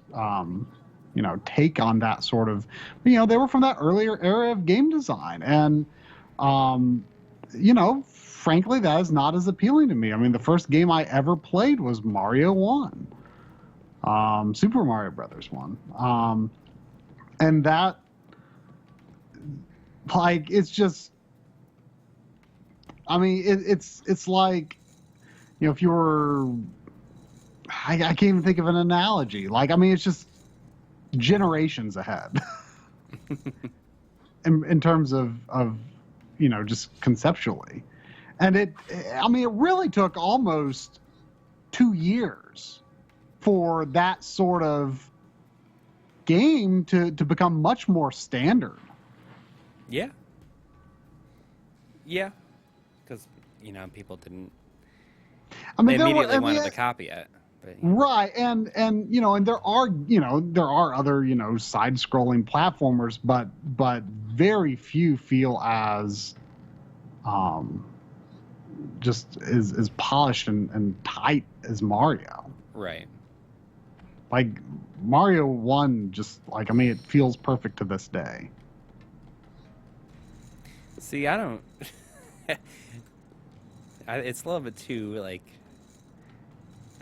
take on that sort of, they were from that earlier era of game design, and frankly, that is not as appealing to me. I mean, the first game I ever played was Mario 1. Super Mario Brothers 1. And that, like, it's just, I mean, it's like, if you were, I can't even think of an analogy. Like, I mean, it's just generations ahead in terms of, just conceptually. And it really took almost 2 years for that sort of game to become much more standard. Yeah. Yeah. Because, people didn't. I mean, they immediately wanted to copy it. But, Right. And there are other, side-scrolling platformers, but very few feel as just as polished and tight as Mario. Right. Like Mario 1, just like, I mean, it feels perfect to this day. See, I don't. It's a little bit too, like.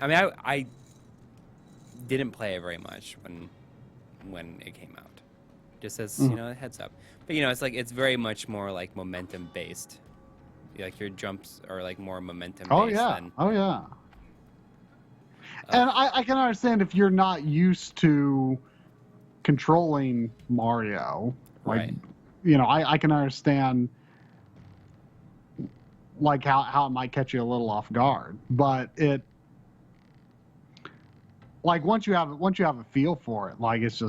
I mean, I didn't play it very much when it came out. Just as, a heads up. But, it's very much more like momentum based. Like your jumps are like more momentum based. Oh, yeah. And I can understand if you're not used to controlling Mario. Like, right. I can understand like how it might catch you a little off guard. But it, like, once you have a feel for it, like, it's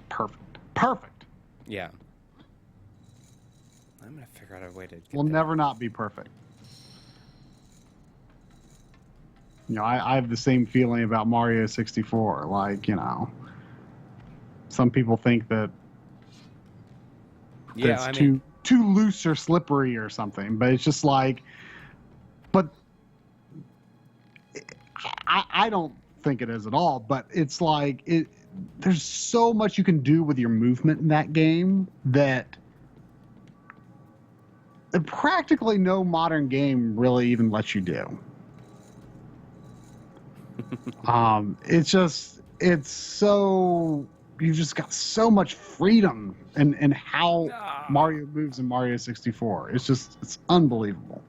perfect. Yeah. I'm gonna figure out a way to. Will never not be perfect. I have the same feeling about Mario 64. Like, some people think that it's too loose or slippery or something, but it's just like, but I don't think it is at all. But it's like there's so much you can do with your movement in that game that practically no modern game really even lets you do. It's so, you've just got so much freedom in how Mario moves in Mario 64. It's unbelievable.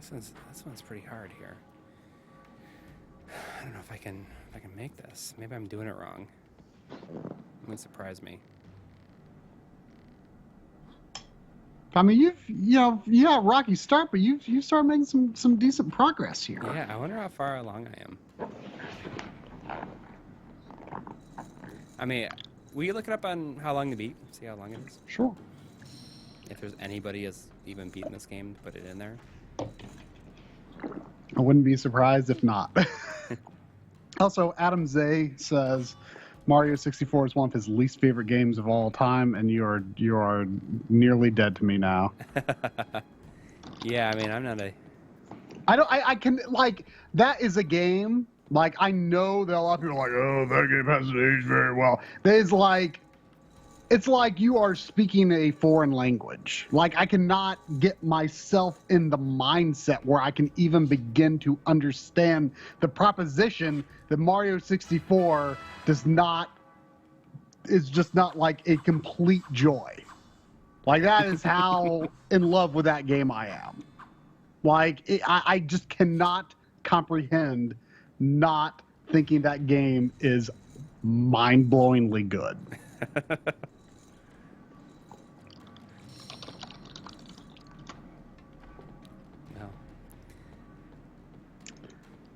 This one's pretty hard here. I don't know if I can make this. Maybe I'm doing it wrong. It would surprise me. I mean, you got a rocky start, but you start making some decent progress here. Yeah, I wonder how far along I am. I mean, will you look it up on how long to beat? See how long it is? Sure. If there's anybody has even beaten this game, put it in there. I wouldn't be surprised if not. Also, Adam Zay says Mario 64 is one of his least favorite games of all time, and you are nearly dead to me now. Yeah, I mean, I'm not I can, like, that is a game, like, I know that a lot of people are like, oh, that game hasn't aged very well. There's like, it's like you are speaking a foreign language. Like, I cannot get myself in the mindset where I can even begin to understand the proposition that Mario 64 is just not like a complete joy. Like, that is how in love with that game I am. Like, I just cannot comprehend not thinking that game is mind-blowingly good.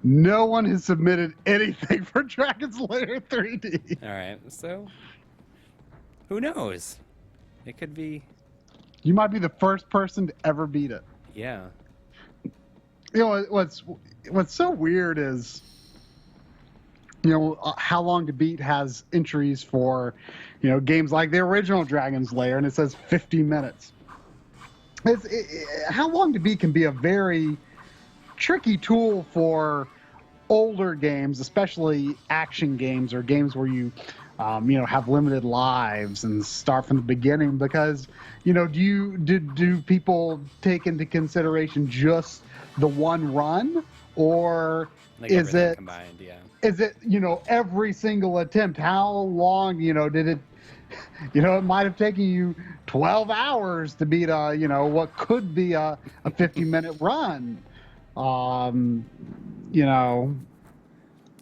No one has submitted anything for Dragon's Lair 3D. All right, so who knows? It could be. You might be the first person to ever beat it. Yeah. You know what's so weird is, you know, How Long to Beat has entries for, you know, games like the original Dragon's Lair, and it says 50 minutes. How Long to Beat can be a very tricky tool for older games, especially action games or games where you have limited lives and start from the beginning, because, you know, do people take into consideration just the one run, or Like is it combined? Yeah. Is it, you know, every single attempt? How long, you know, did it, you know, it might have taken you 12 hours to beat a, you know, what could be a 50-minute run. You know,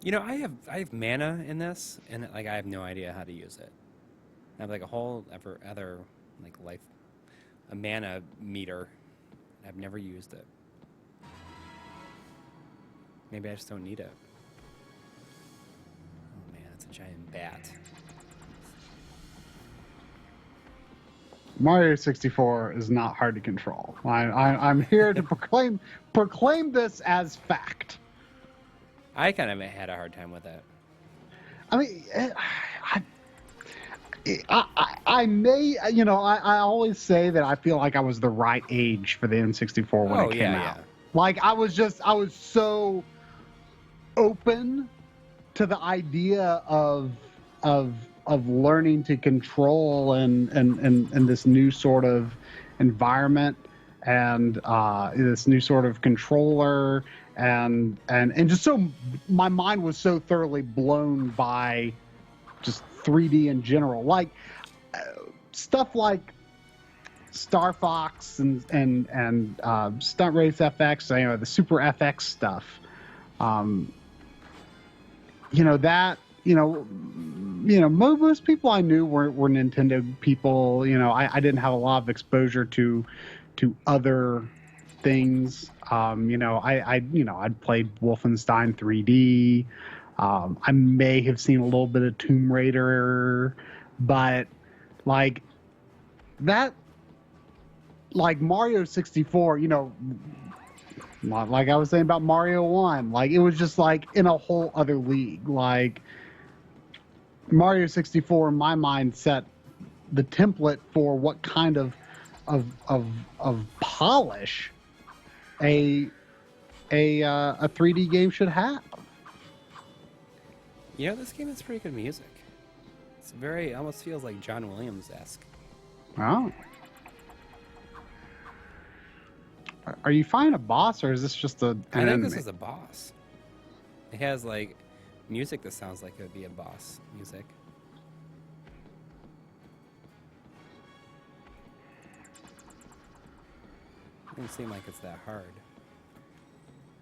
I have mana in this, and like I have no idea how to use it. I have like a whole other like a mana meter. I've never used it. Maybe I just don't need it. Oh man, it's a giant bat. Mario 64 is not hard to control. I'm here to proclaim this as fact. I kind of had a hard time with it. I mean, I may, you know, I always say that I feel like I was the right age for the N64 when it came out. Yeah. Like, I was so open to the idea of learning to control and this new sort of environment and this new sort of controller and just so my mind was so thoroughly blown by just 3D in general, like stuff like Star Fox and Stunt Race FX, you know, the Super FX stuff. Most people I knew were Nintendo people. You know, I didn't have a lot of exposure to other things. I'd played Wolfenstein 3D. I may have seen a little bit of Tomb Raider, but like that, like Mario 64, you know, like I was saying about Mario 1, like it was just like in a whole other league. Like Mario 64 in my mind set the template for what kind of polish a 3D game should have. You know, this game has pretty good music. It's almost feels like John Williams-esque. Oh. Are you fighting a boss, or is this just an I think enemy? this is a boss. It has like music that sounds like it would be a boss music. It doesn't seem like it's that hard.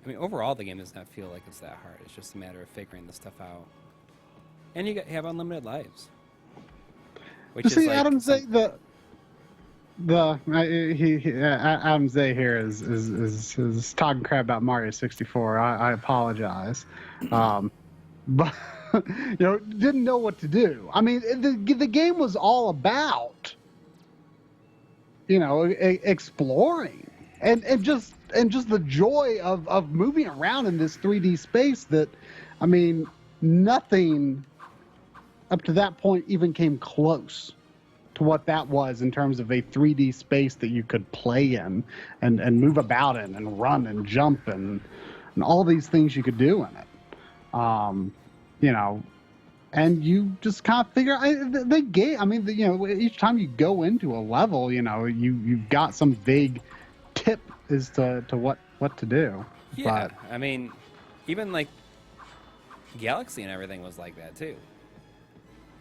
I mean, overall, the game does not feel like it's that hard. It's just a matter of figuring the stuff out. And you have unlimited lives. Which See, is like Adam Zay, Adam Zay here is talking crap about Mario 64. I apologize, but you know, didn't know what to do. I mean, the game was all about, you know, exploring and just the joy of moving around in this 3D space that, I mean, nothing up to that point even came close to what that was in terms of a 3D space that you could play in and move about in and run and jump and all these things you could do in it. You know, and you just kind of figure the game. I mean, each time you go into a level, you've got some vague tip as to what to do. Yeah, But I mean, even like Galaxy and everything was like that too.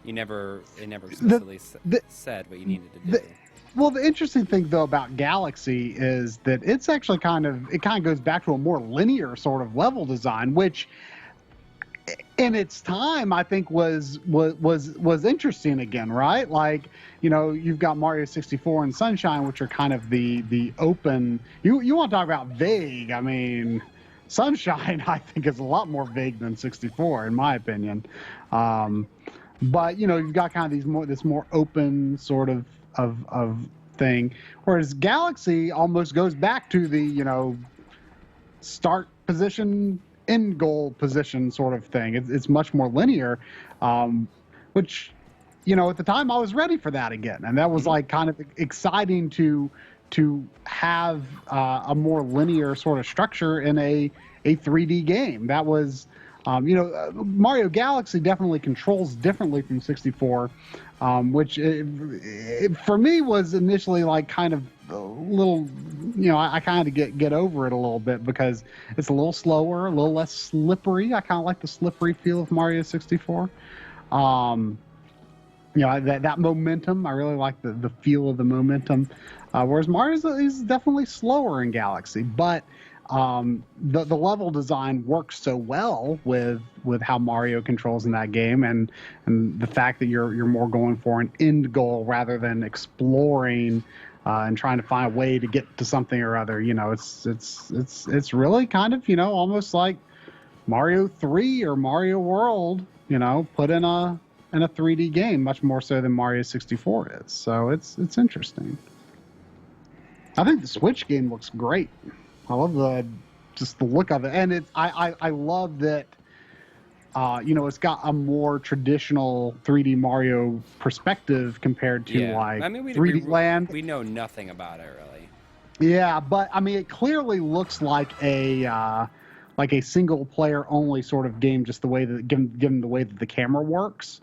It never explicitly said what you needed to do. Well, the interesting thing though about Galaxy is that it's actually kind of goes back to a more linear sort of level design, which in its time I think was interesting again, right? Like, you've got Mario 64 and Sunshine, which are kind of the open. You want to talk about vague? I mean, Sunshine I think is a lot more vague than 64 in my opinion. But you've got kind of this more open sort of thing, whereas Galaxy almost goes back to the start position, end goal position sort of thing. It's much more linear, which at the time I was ready for that again, and that was like kind of exciting to have a more linear sort of structure in a 3D game. That was Mario Galaxy definitely controls differently from 64, which for me was initially like kind of a little, I kind of get over it a little bit because it's a little slower, a little less slippery. I kind of like the slippery feel of Mario 64. That momentum, I really like the feel of the momentum. Whereas Mario is definitely slower in Galaxy, but the level design works so well with how Mario controls in that game, and the fact that you're more going for an end goal rather than exploring and trying to find a way to get to something or other. It's really kind of almost like Mario 3 or Mario World, put in a 3D game, much more so than Mario 64 is. So it's interesting. I think the Switch game looks great. I love just the look of it, and I love that it's got a more traditional 3D Mario perspective compared to 3D Land. We know nothing about it really. Yeah, but I mean, it clearly looks like a single player only sort of game, just the way that given the way that the camera works.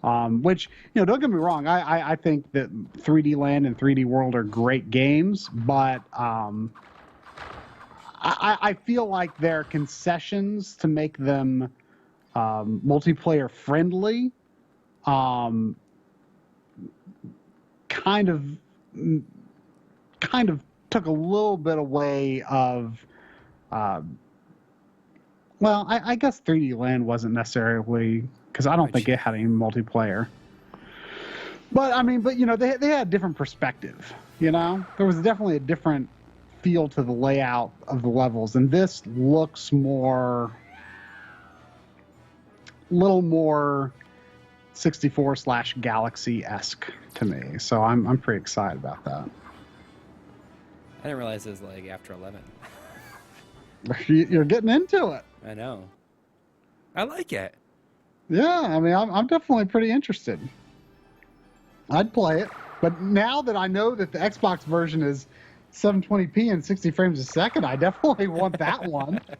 Which, don't get me wrong, I think that 3D Land and 3D World are great games, but I feel like they're concessions to make them multiplayer friendly. Kind of took a little bit away of. Well, I guess 3D Land wasn't necessarily, because I don't think it had any multiplayer. But I mean, they had a different perspective. There was definitely a different feel to the layout of the levels, and this looks a little more 64/Galaxy-esque to me. So I'm pretty excited about that. I didn't realize it was like after 11. You're getting into it. I know. I like it. Yeah, I mean, I'm definitely pretty interested. I'd play it, but now that I know that the Xbox version is 720p and 60 frames a second, I definitely want that one. Like,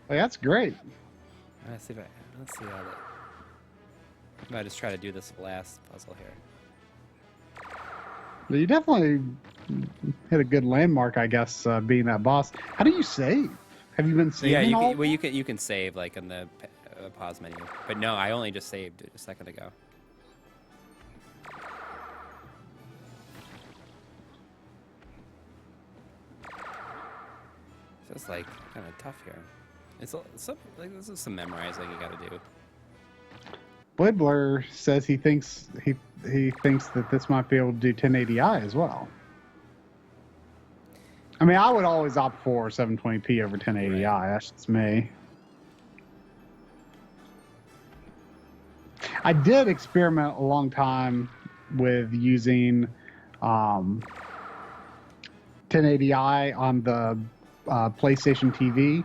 that's great. Let's see how that. I might just try to do this last puzzle here. But you definitely hit a good landmark, I guess, being that boss. How do you save? Have you been saving? Yeah, you can save like in the pause menu, but no, I only just saved a second ago. So it's like kind of tough here. It's like this is some memorizing you got to do. Blibler says he thinks that this might be able to do 1080i as well. I mean, I would always opt for 720p over 1080i. Right. That's just me. I did experiment a long time with using 1080i on the PlayStation TV,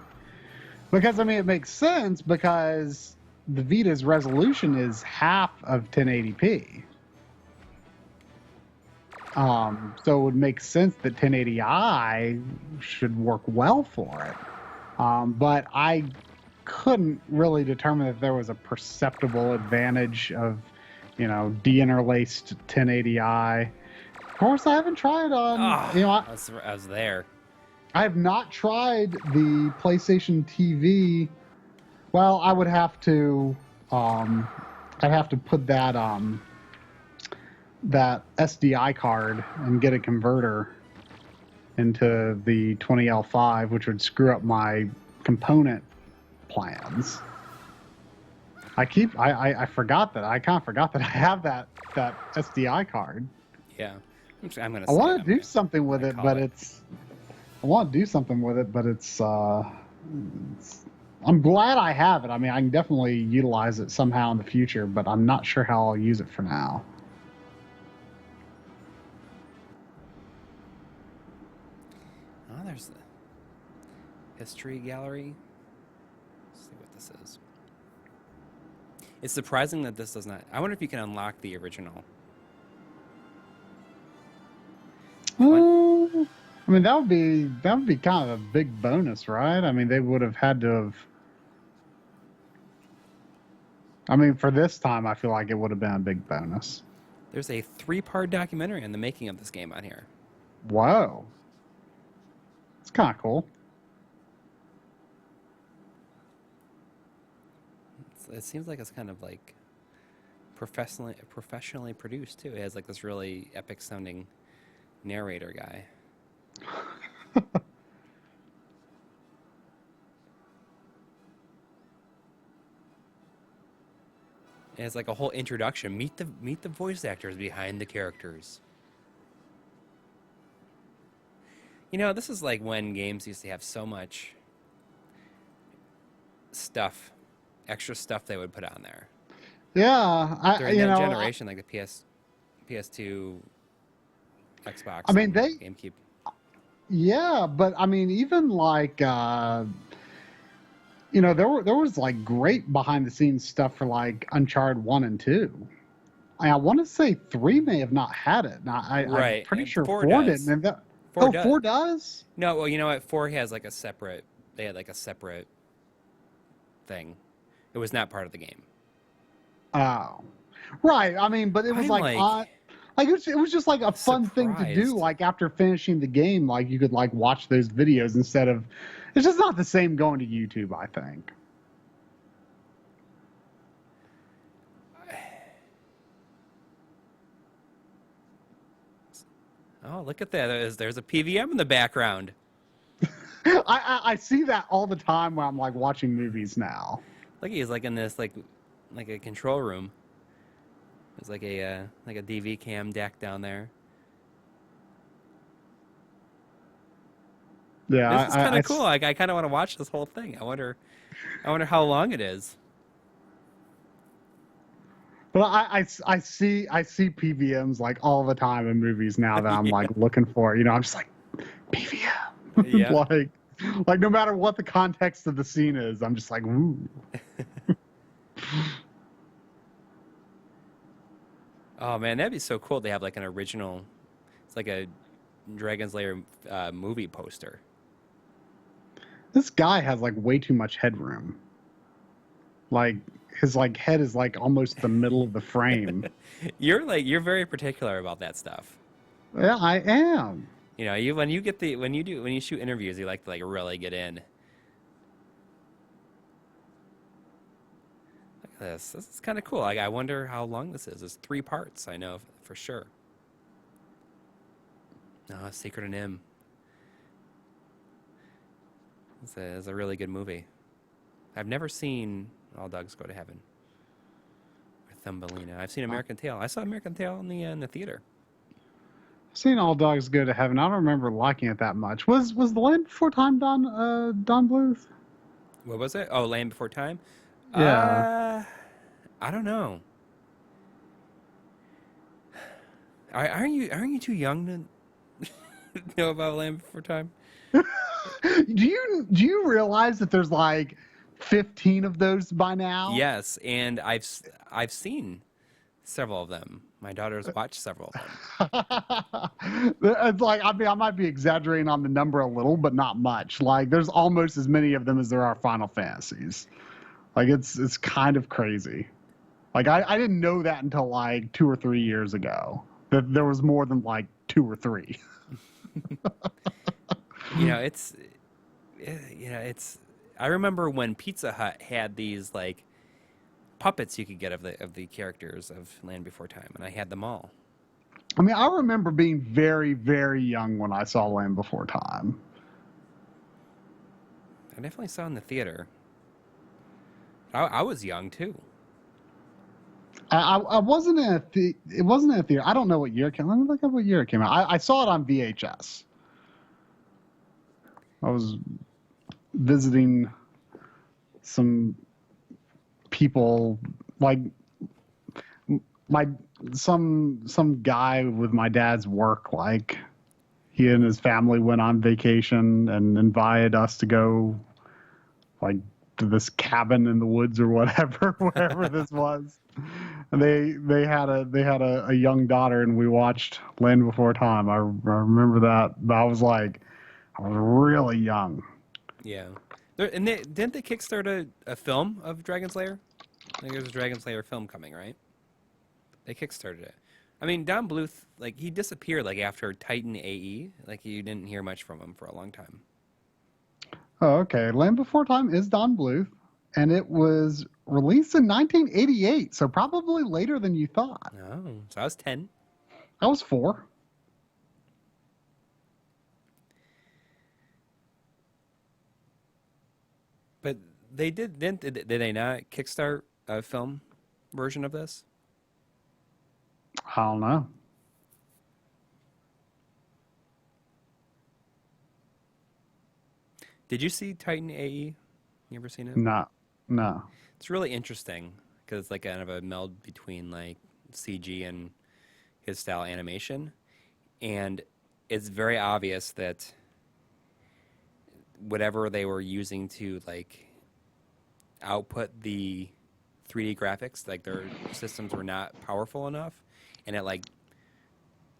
because I mean it makes sense because the Vita's resolution is half of 1080p. So it would make sense that 1080i should work well for it. But I couldn't really determine if there was a perceptible advantage of, de-interlaced 1080i. Of course, I haven't tried on, I was there. I have not tried the PlayStation TV. Well, I would have to, I'd have to put that SDI card and get a converter into the 20L5, which would screw up my component plans. I forgot that. I kind of forgot that I have that SDI card. Yeah. I'm gonna. I want to do something with it, but I'm glad I have it. I mean, I can definitely utilize it somehow in the future, but I'm not sure how I'll use it for now. Oh, there's the history gallery. Let's see what this is. It's surprising that this does not. I wonder if you can unlock the original. I mean, that would be kind of a big bonus, right? I mean, they would have had to have. I mean, for this time, I feel like it would have been a big bonus. There's a 3-part documentary on the making of this game on here. Whoa. It's kind of cool. It seems like it's kind of like professionally produced too. It has like this really epic sounding narrator guy. It has like a whole introduction. Meet the voice actors behind the characters. This is like when games used to have so much stuff, extra stuff they would put on there. Yeah, during that generation, like the PS2, Xbox. I mean, GameCube. Yeah, but I mean, even like there was like great behind the scenes stuff for like Uncharted 1 and 2. I want to say 3 may have not had it. Now, I'm pretty sure 4 does. didn't. And 4 does? No, well, you know what? 4 has like a separate. They had like a separate thing. It was not part of the game. Oh, right. I mean, but it was it was just like a fun thing to do. Like after finishing the game, like you could like watch those videos instead of. It's just not the same going to YouTube, I think. Oh, look at that! There's a PVM in the background. I see that all the time when I'm like watching movies now. Look, he's like in this like a control room. There's like a DV cam deck down there. Yeah, this is kind of cool. Like I kind of want to watch this whole thing. I wonder how long it is. But I see PVMs like all the time in movies now that I'm like looking for. I'm just like PVM. Yeah. like no matter what the context of the scene is, I'm just like ooh. Oh man, that'd be so cool. They have like an original. It's like a Dragon's Lair movie poster. This guy has like way too much headroom. Like his like head is like almost the middle of the frame. You're very particular about that stuff. Yeah, I am. When you shoot interviews, you like to like really get in. Look at this. This is kind of cool. Like I wonder how long this is. It's 3 parts. I know for sure. Oh, Secret of Nim. It's a really good movie. I've never seen All Dogs Go to Heaven or Thumbelina. I've seen American Tail. I saw American Tail in the theater. I've seen All Dogs Go to Heaven. I don't remember liking it that much. Was The Land Before Time Don Bluth? What was it? Oh, Land Before Time? Yeah. I don't know. Aren't you too young to know about Land Before Time? Do you realize that there's like 15 of those by now? Yes, and I've seen Several of them. My daughters watched several of them. It's like, I mean, I might be exaggerating on the number a little, but not much. Like, there's almost as many of them as there are Final Fantasies. Like, it's kind of crazy. Like, I didn't know that until like 2 or 3 years ago, that there was more than like 2 or 3. It's I remember when Pizza Hut had these like puppets you could get of the characters of Land Before Time, and I had them all. I mean, I remember being very, very young when I saw Land Before Time. I definitely saw it in the theater. I was young too. I wasn't in it wasn't in a theater. I don't know what year it came. Let me look up what year it came out. I saw it on VHS. I was visiting some people, like some guy with my dad's work. Like, he and his family went on vacation and invited us to go, like, to this cabin in the woods or whatever, wherever this was. And they had a young daughter, and we watched Land Before Time. I remember that. But I was really young. Yeah. Didn't they kickstart a film of Dragon's Lair? I think there's a Dragon's Lair film coming, right? They kickstarted it. I mean, Don Bluth, like, he disappeared like after Titan AE. Like, you didn't hear much from him for a long time. Oh, okay. Land Before Time is Don Bluth, and it was released in 1988, so probably later than you thought. Oh, so I was 10. I was 4. But they did they not kickstart a film version of this? I don't know. Did you see Titan AE? You ever seen it? No. It's really interesting because it's like kind of a meld between like CG and his style animation, and it's very obvious that whatever they were using to like output the 3D graphics, like their systems were not powerful enough, and it like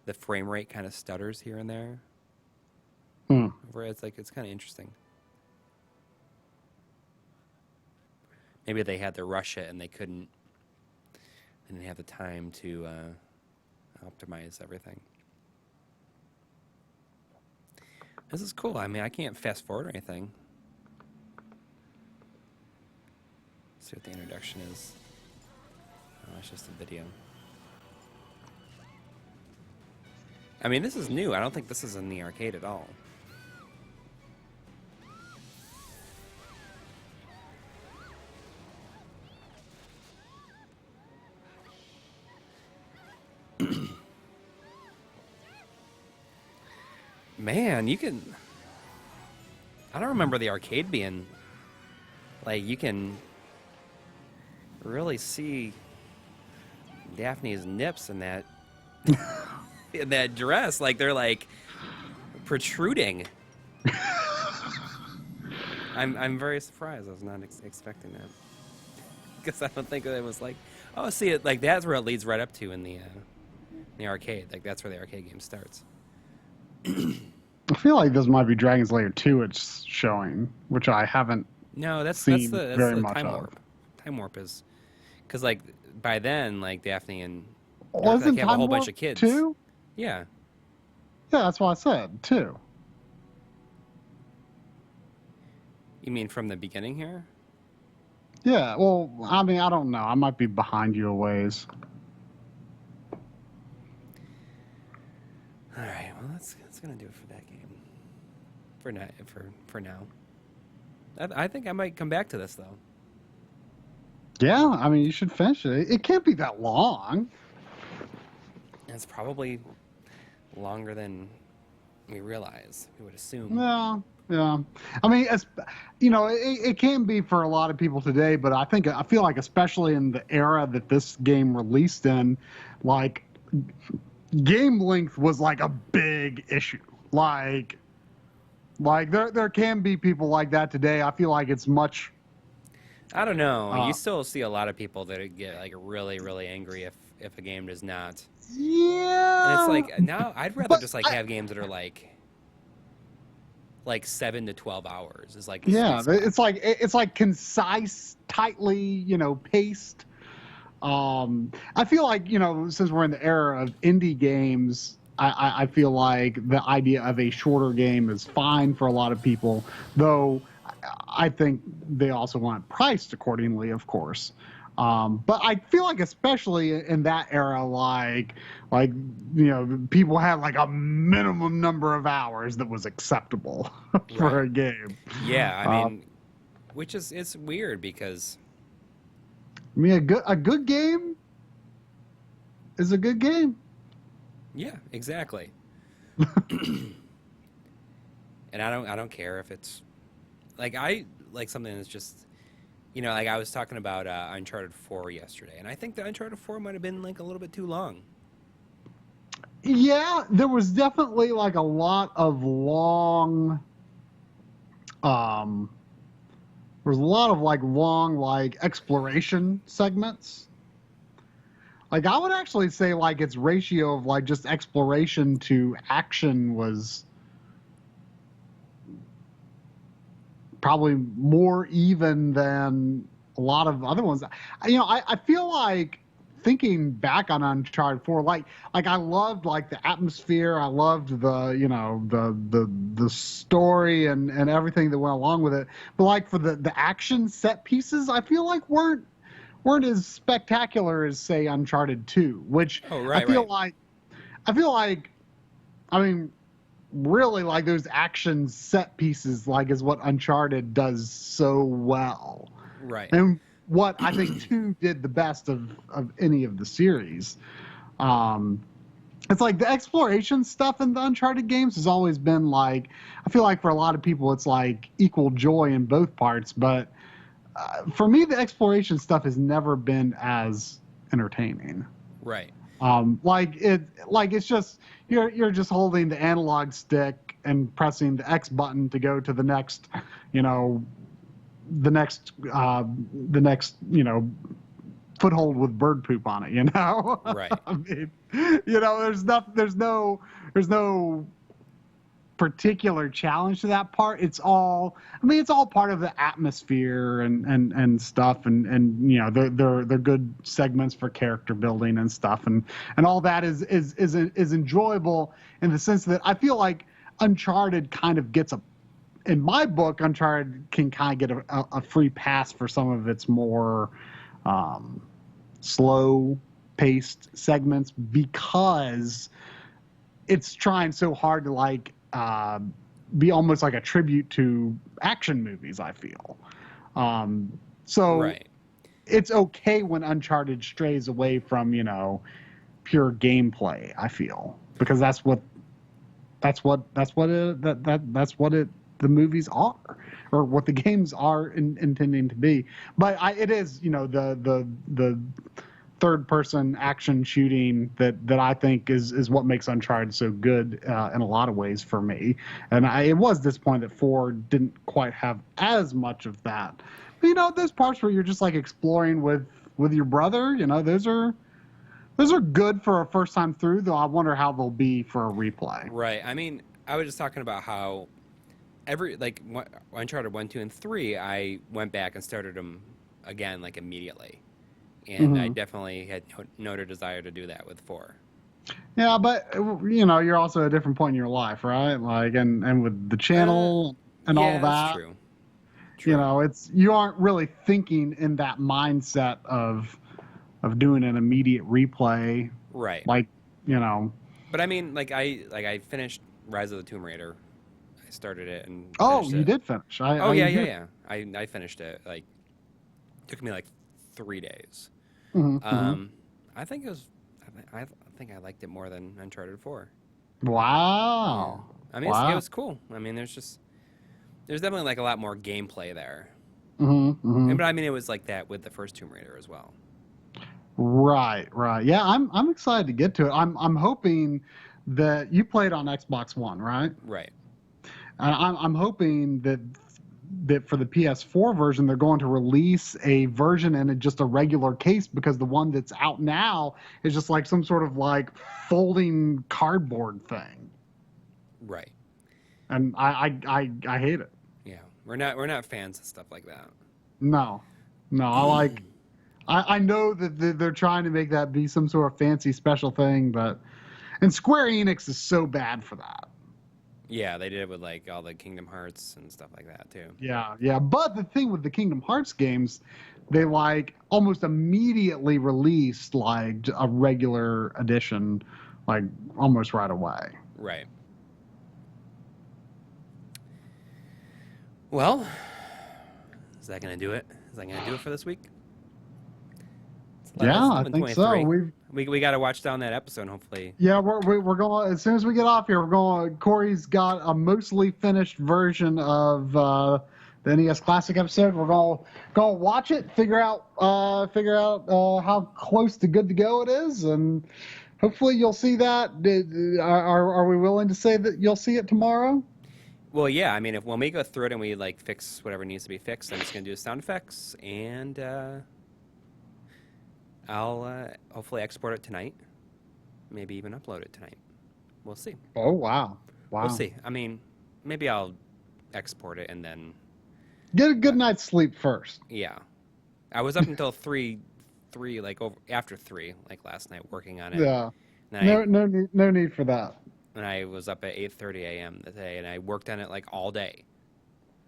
the frame rate kind of stutters here and there. Where it's like, it's kind of interesting. Maybe they had to rush it and they didn't have the time to optimize everything. This is cool. I mean, I can't fast forward or anything. Let's see what the introduction is. Oh, it's just a video. I mean, this is new. I don't think this is in the arcade at all. Man, you can... I don't remember the arcade being... Like, you can really see Daphne's nips in that... in that dress. Like, they're, like, protruding. I'm very surprised. I was not expecting that. Because I don't think it was like... Oh, see, it like that's where it leads right up to in the arcade. Like, that's where the arcade game starts. I feel like this might be Dragon's Lair 2 it's showing, which I haven't that's seen the very much time of. warp. Time warp is... Because, like, by then, like, Daphne and... Wasn't like, have a Time whole bunch Warp of kids. 2? Yeah. Yeah, that's what I said, 2. You mean from the beginning here? Yeah, well, I mean, I don't know. I might be behind you a ways. All right, well, that's gonna do it for that game. For now. I think I might come back to this though. Yeah, I mean, you should finish it. It can't be that long. It's probably longer than we realize. We would assume. Yeah. I mean, it can be for a lot of people today, but I feel like especially in the era that this game released in, like, game length was like a big issue. Like there can be people like that today. I feel like it's much I don't know. You Uh, still see a lot of people that get like really, really angry if a game does not. And it's yeah, like now I'd rather but just like have games that are like 7 to 12 hours is like the sweet yeah, spot. it's like concise, tightly, paced. I feel like, since we're in the era of indie games, I feel like the idea of a shorter game is fine for a lot of people, though I think they also want it priced accordingly, of course. But I feel like, especially in that era, people had like a minimum number of hours that was acceptable for Right. a game. Yeah, I Uh, mean, which is it's weird because I mean, a good game is a good game. yeah, exactly. And I don't care if it's like I like something that's just like I was talking about Uncharted 4 yesterday, and I think the Uncharted 4 might have been like a little bit too long. Yeah, there was definitely like a lot of long um there was a lot of like long like exploration segments. Like I would actually say like its ratio of like just exploration to action was probably more even than a lot of other ones. I feel like thinking back on Uncharted 4, like I loved like the atmosphere, I loved the story and everything that went along with it. But like for the action set pieces, I feel like weren't as spectacular as say Uncharted 2, which Oh, I right, feel right, like I feel like I mean really like those action set pieces like is what Uncharted does so well. right. And what I think two did the best of any of the series. Um it's like the exploration stuff in the Uncharted games has always been like I feel like for a lot of people it's like equal joy in both parts, but for me the exploration stuff has never been as entertaining. Right. Like it's just you're just holding the analog stick and pressing the X button to go to the next, you know, the next foothold with bird poop on it. Right. I mean, there's no particular challenge to that part. It's all part of the atmosphere and stuff and they're good segments for character building and stuff and all that is enjoyable in the sense that I feel like Uncharted kind of gets in my book, Uncharted can kind of get a free pass for some of its more slow paced segments because it's trying so hard to be almost like a tribute to action movies, I feel. So Right. it's okay when Uncharted strays away from, pure gameplay, I feel. Because that's what the movies are, or what the games are intending to be. But it is, the third person action shooting that I think is what makes Uncharted so good in a lot of ways for me. And it was disappointed that 4 didn't quite have as much of that. But those parts where you're just like exploring with your brother, those are good for a first time through, though I wonder how they'll be for a replay. Right. I mean, I was just talking about how Uncharted 1, 2, and 3, I went back and started them again like immediately. And I Hmm. definitely had no desire to do that with 4. Yeah, but you're also at a different point in your life, right? Like, and with the Uh, channel and all yeah, that's that, true. True. it's you aren't really thinking in that mindset of doing an immediate replay, Right. like you know. But I mean, I finished Rise of the Tomb Raider. I started it and Oh, finished you it. did finish. Oh I yeah, didn't yeah, hear. yeah. I finished it. Like took me like 3 days. Mm-hmm. Um, I think it was. I think I liked it more than Uncharted 4. Yeah. Wow, I mean, it wow. was cool. I mean, there's definitely like a lot more gameplay there. Mm-hmm. Mm-hmm. And but I mean, it was like that with the first Tomb Raider as well. Right, right. Yeah, I'm excited to get to it. I'm hoping that you played on Xbox One, right? Right. I'm hoping that that for the PS4 version, they're going to release a version in just a regular case, because the one that's out now is just like some sort of like folding cardboard thing. Right. And I hate it. Yeah, we're not fans of stuff like that. No, I know that they're trying to make that be some sort of fancy special thing, and Square Enix is so bad for that. Yeah, they did it with like all the Kingdom Hearts and stuff like that too. Yeah. But the thing with the Kingdom Hearts games, they like almost immediately released like a regular edition, like almost right away. Right. Well, is that gonna do it? Is that gonna do it for this week? Yeah, I think so. We got to watch down that episode, hopefully. Yeah, we're going, as soon as we get off here, we're going. Corey's got a mostly finished version of the NES Classic episode. We're going to watch it, figure out how close to good to go it is, and hopefully you'll see that. Are we willing to say that you'll see it tomorrow? Well, yeah. I mean, when we go through it and we like fix whatever needs to be fixed, I'm just gonna do the sound effects, and I'll hopefully export it tonight. Maybe even upload it tonight. We'll see. Oh, wow. We'll see. I mean, maybe I'll export it and then get a good night's sleep first. Yeah. I was up until three, like after 3, like last night, working on it. Yeah. No need for that. And I was up at 8:30 a.m. today, and I worked on it like all day.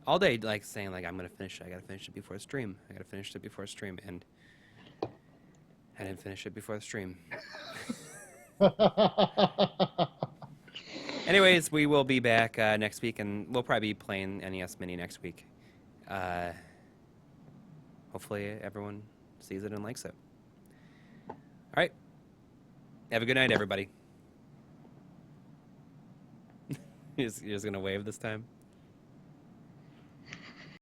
All day, like saying like I'm gonna finish it. I gotta finish it before the stream. And I didn't finish it before the stream. Anyways, we will be back next week, and we'll probably be playing NES Mini next week. Hopefully everyone sees it and likes it. All right. Have a good night, everybody. You're just going to wave this time?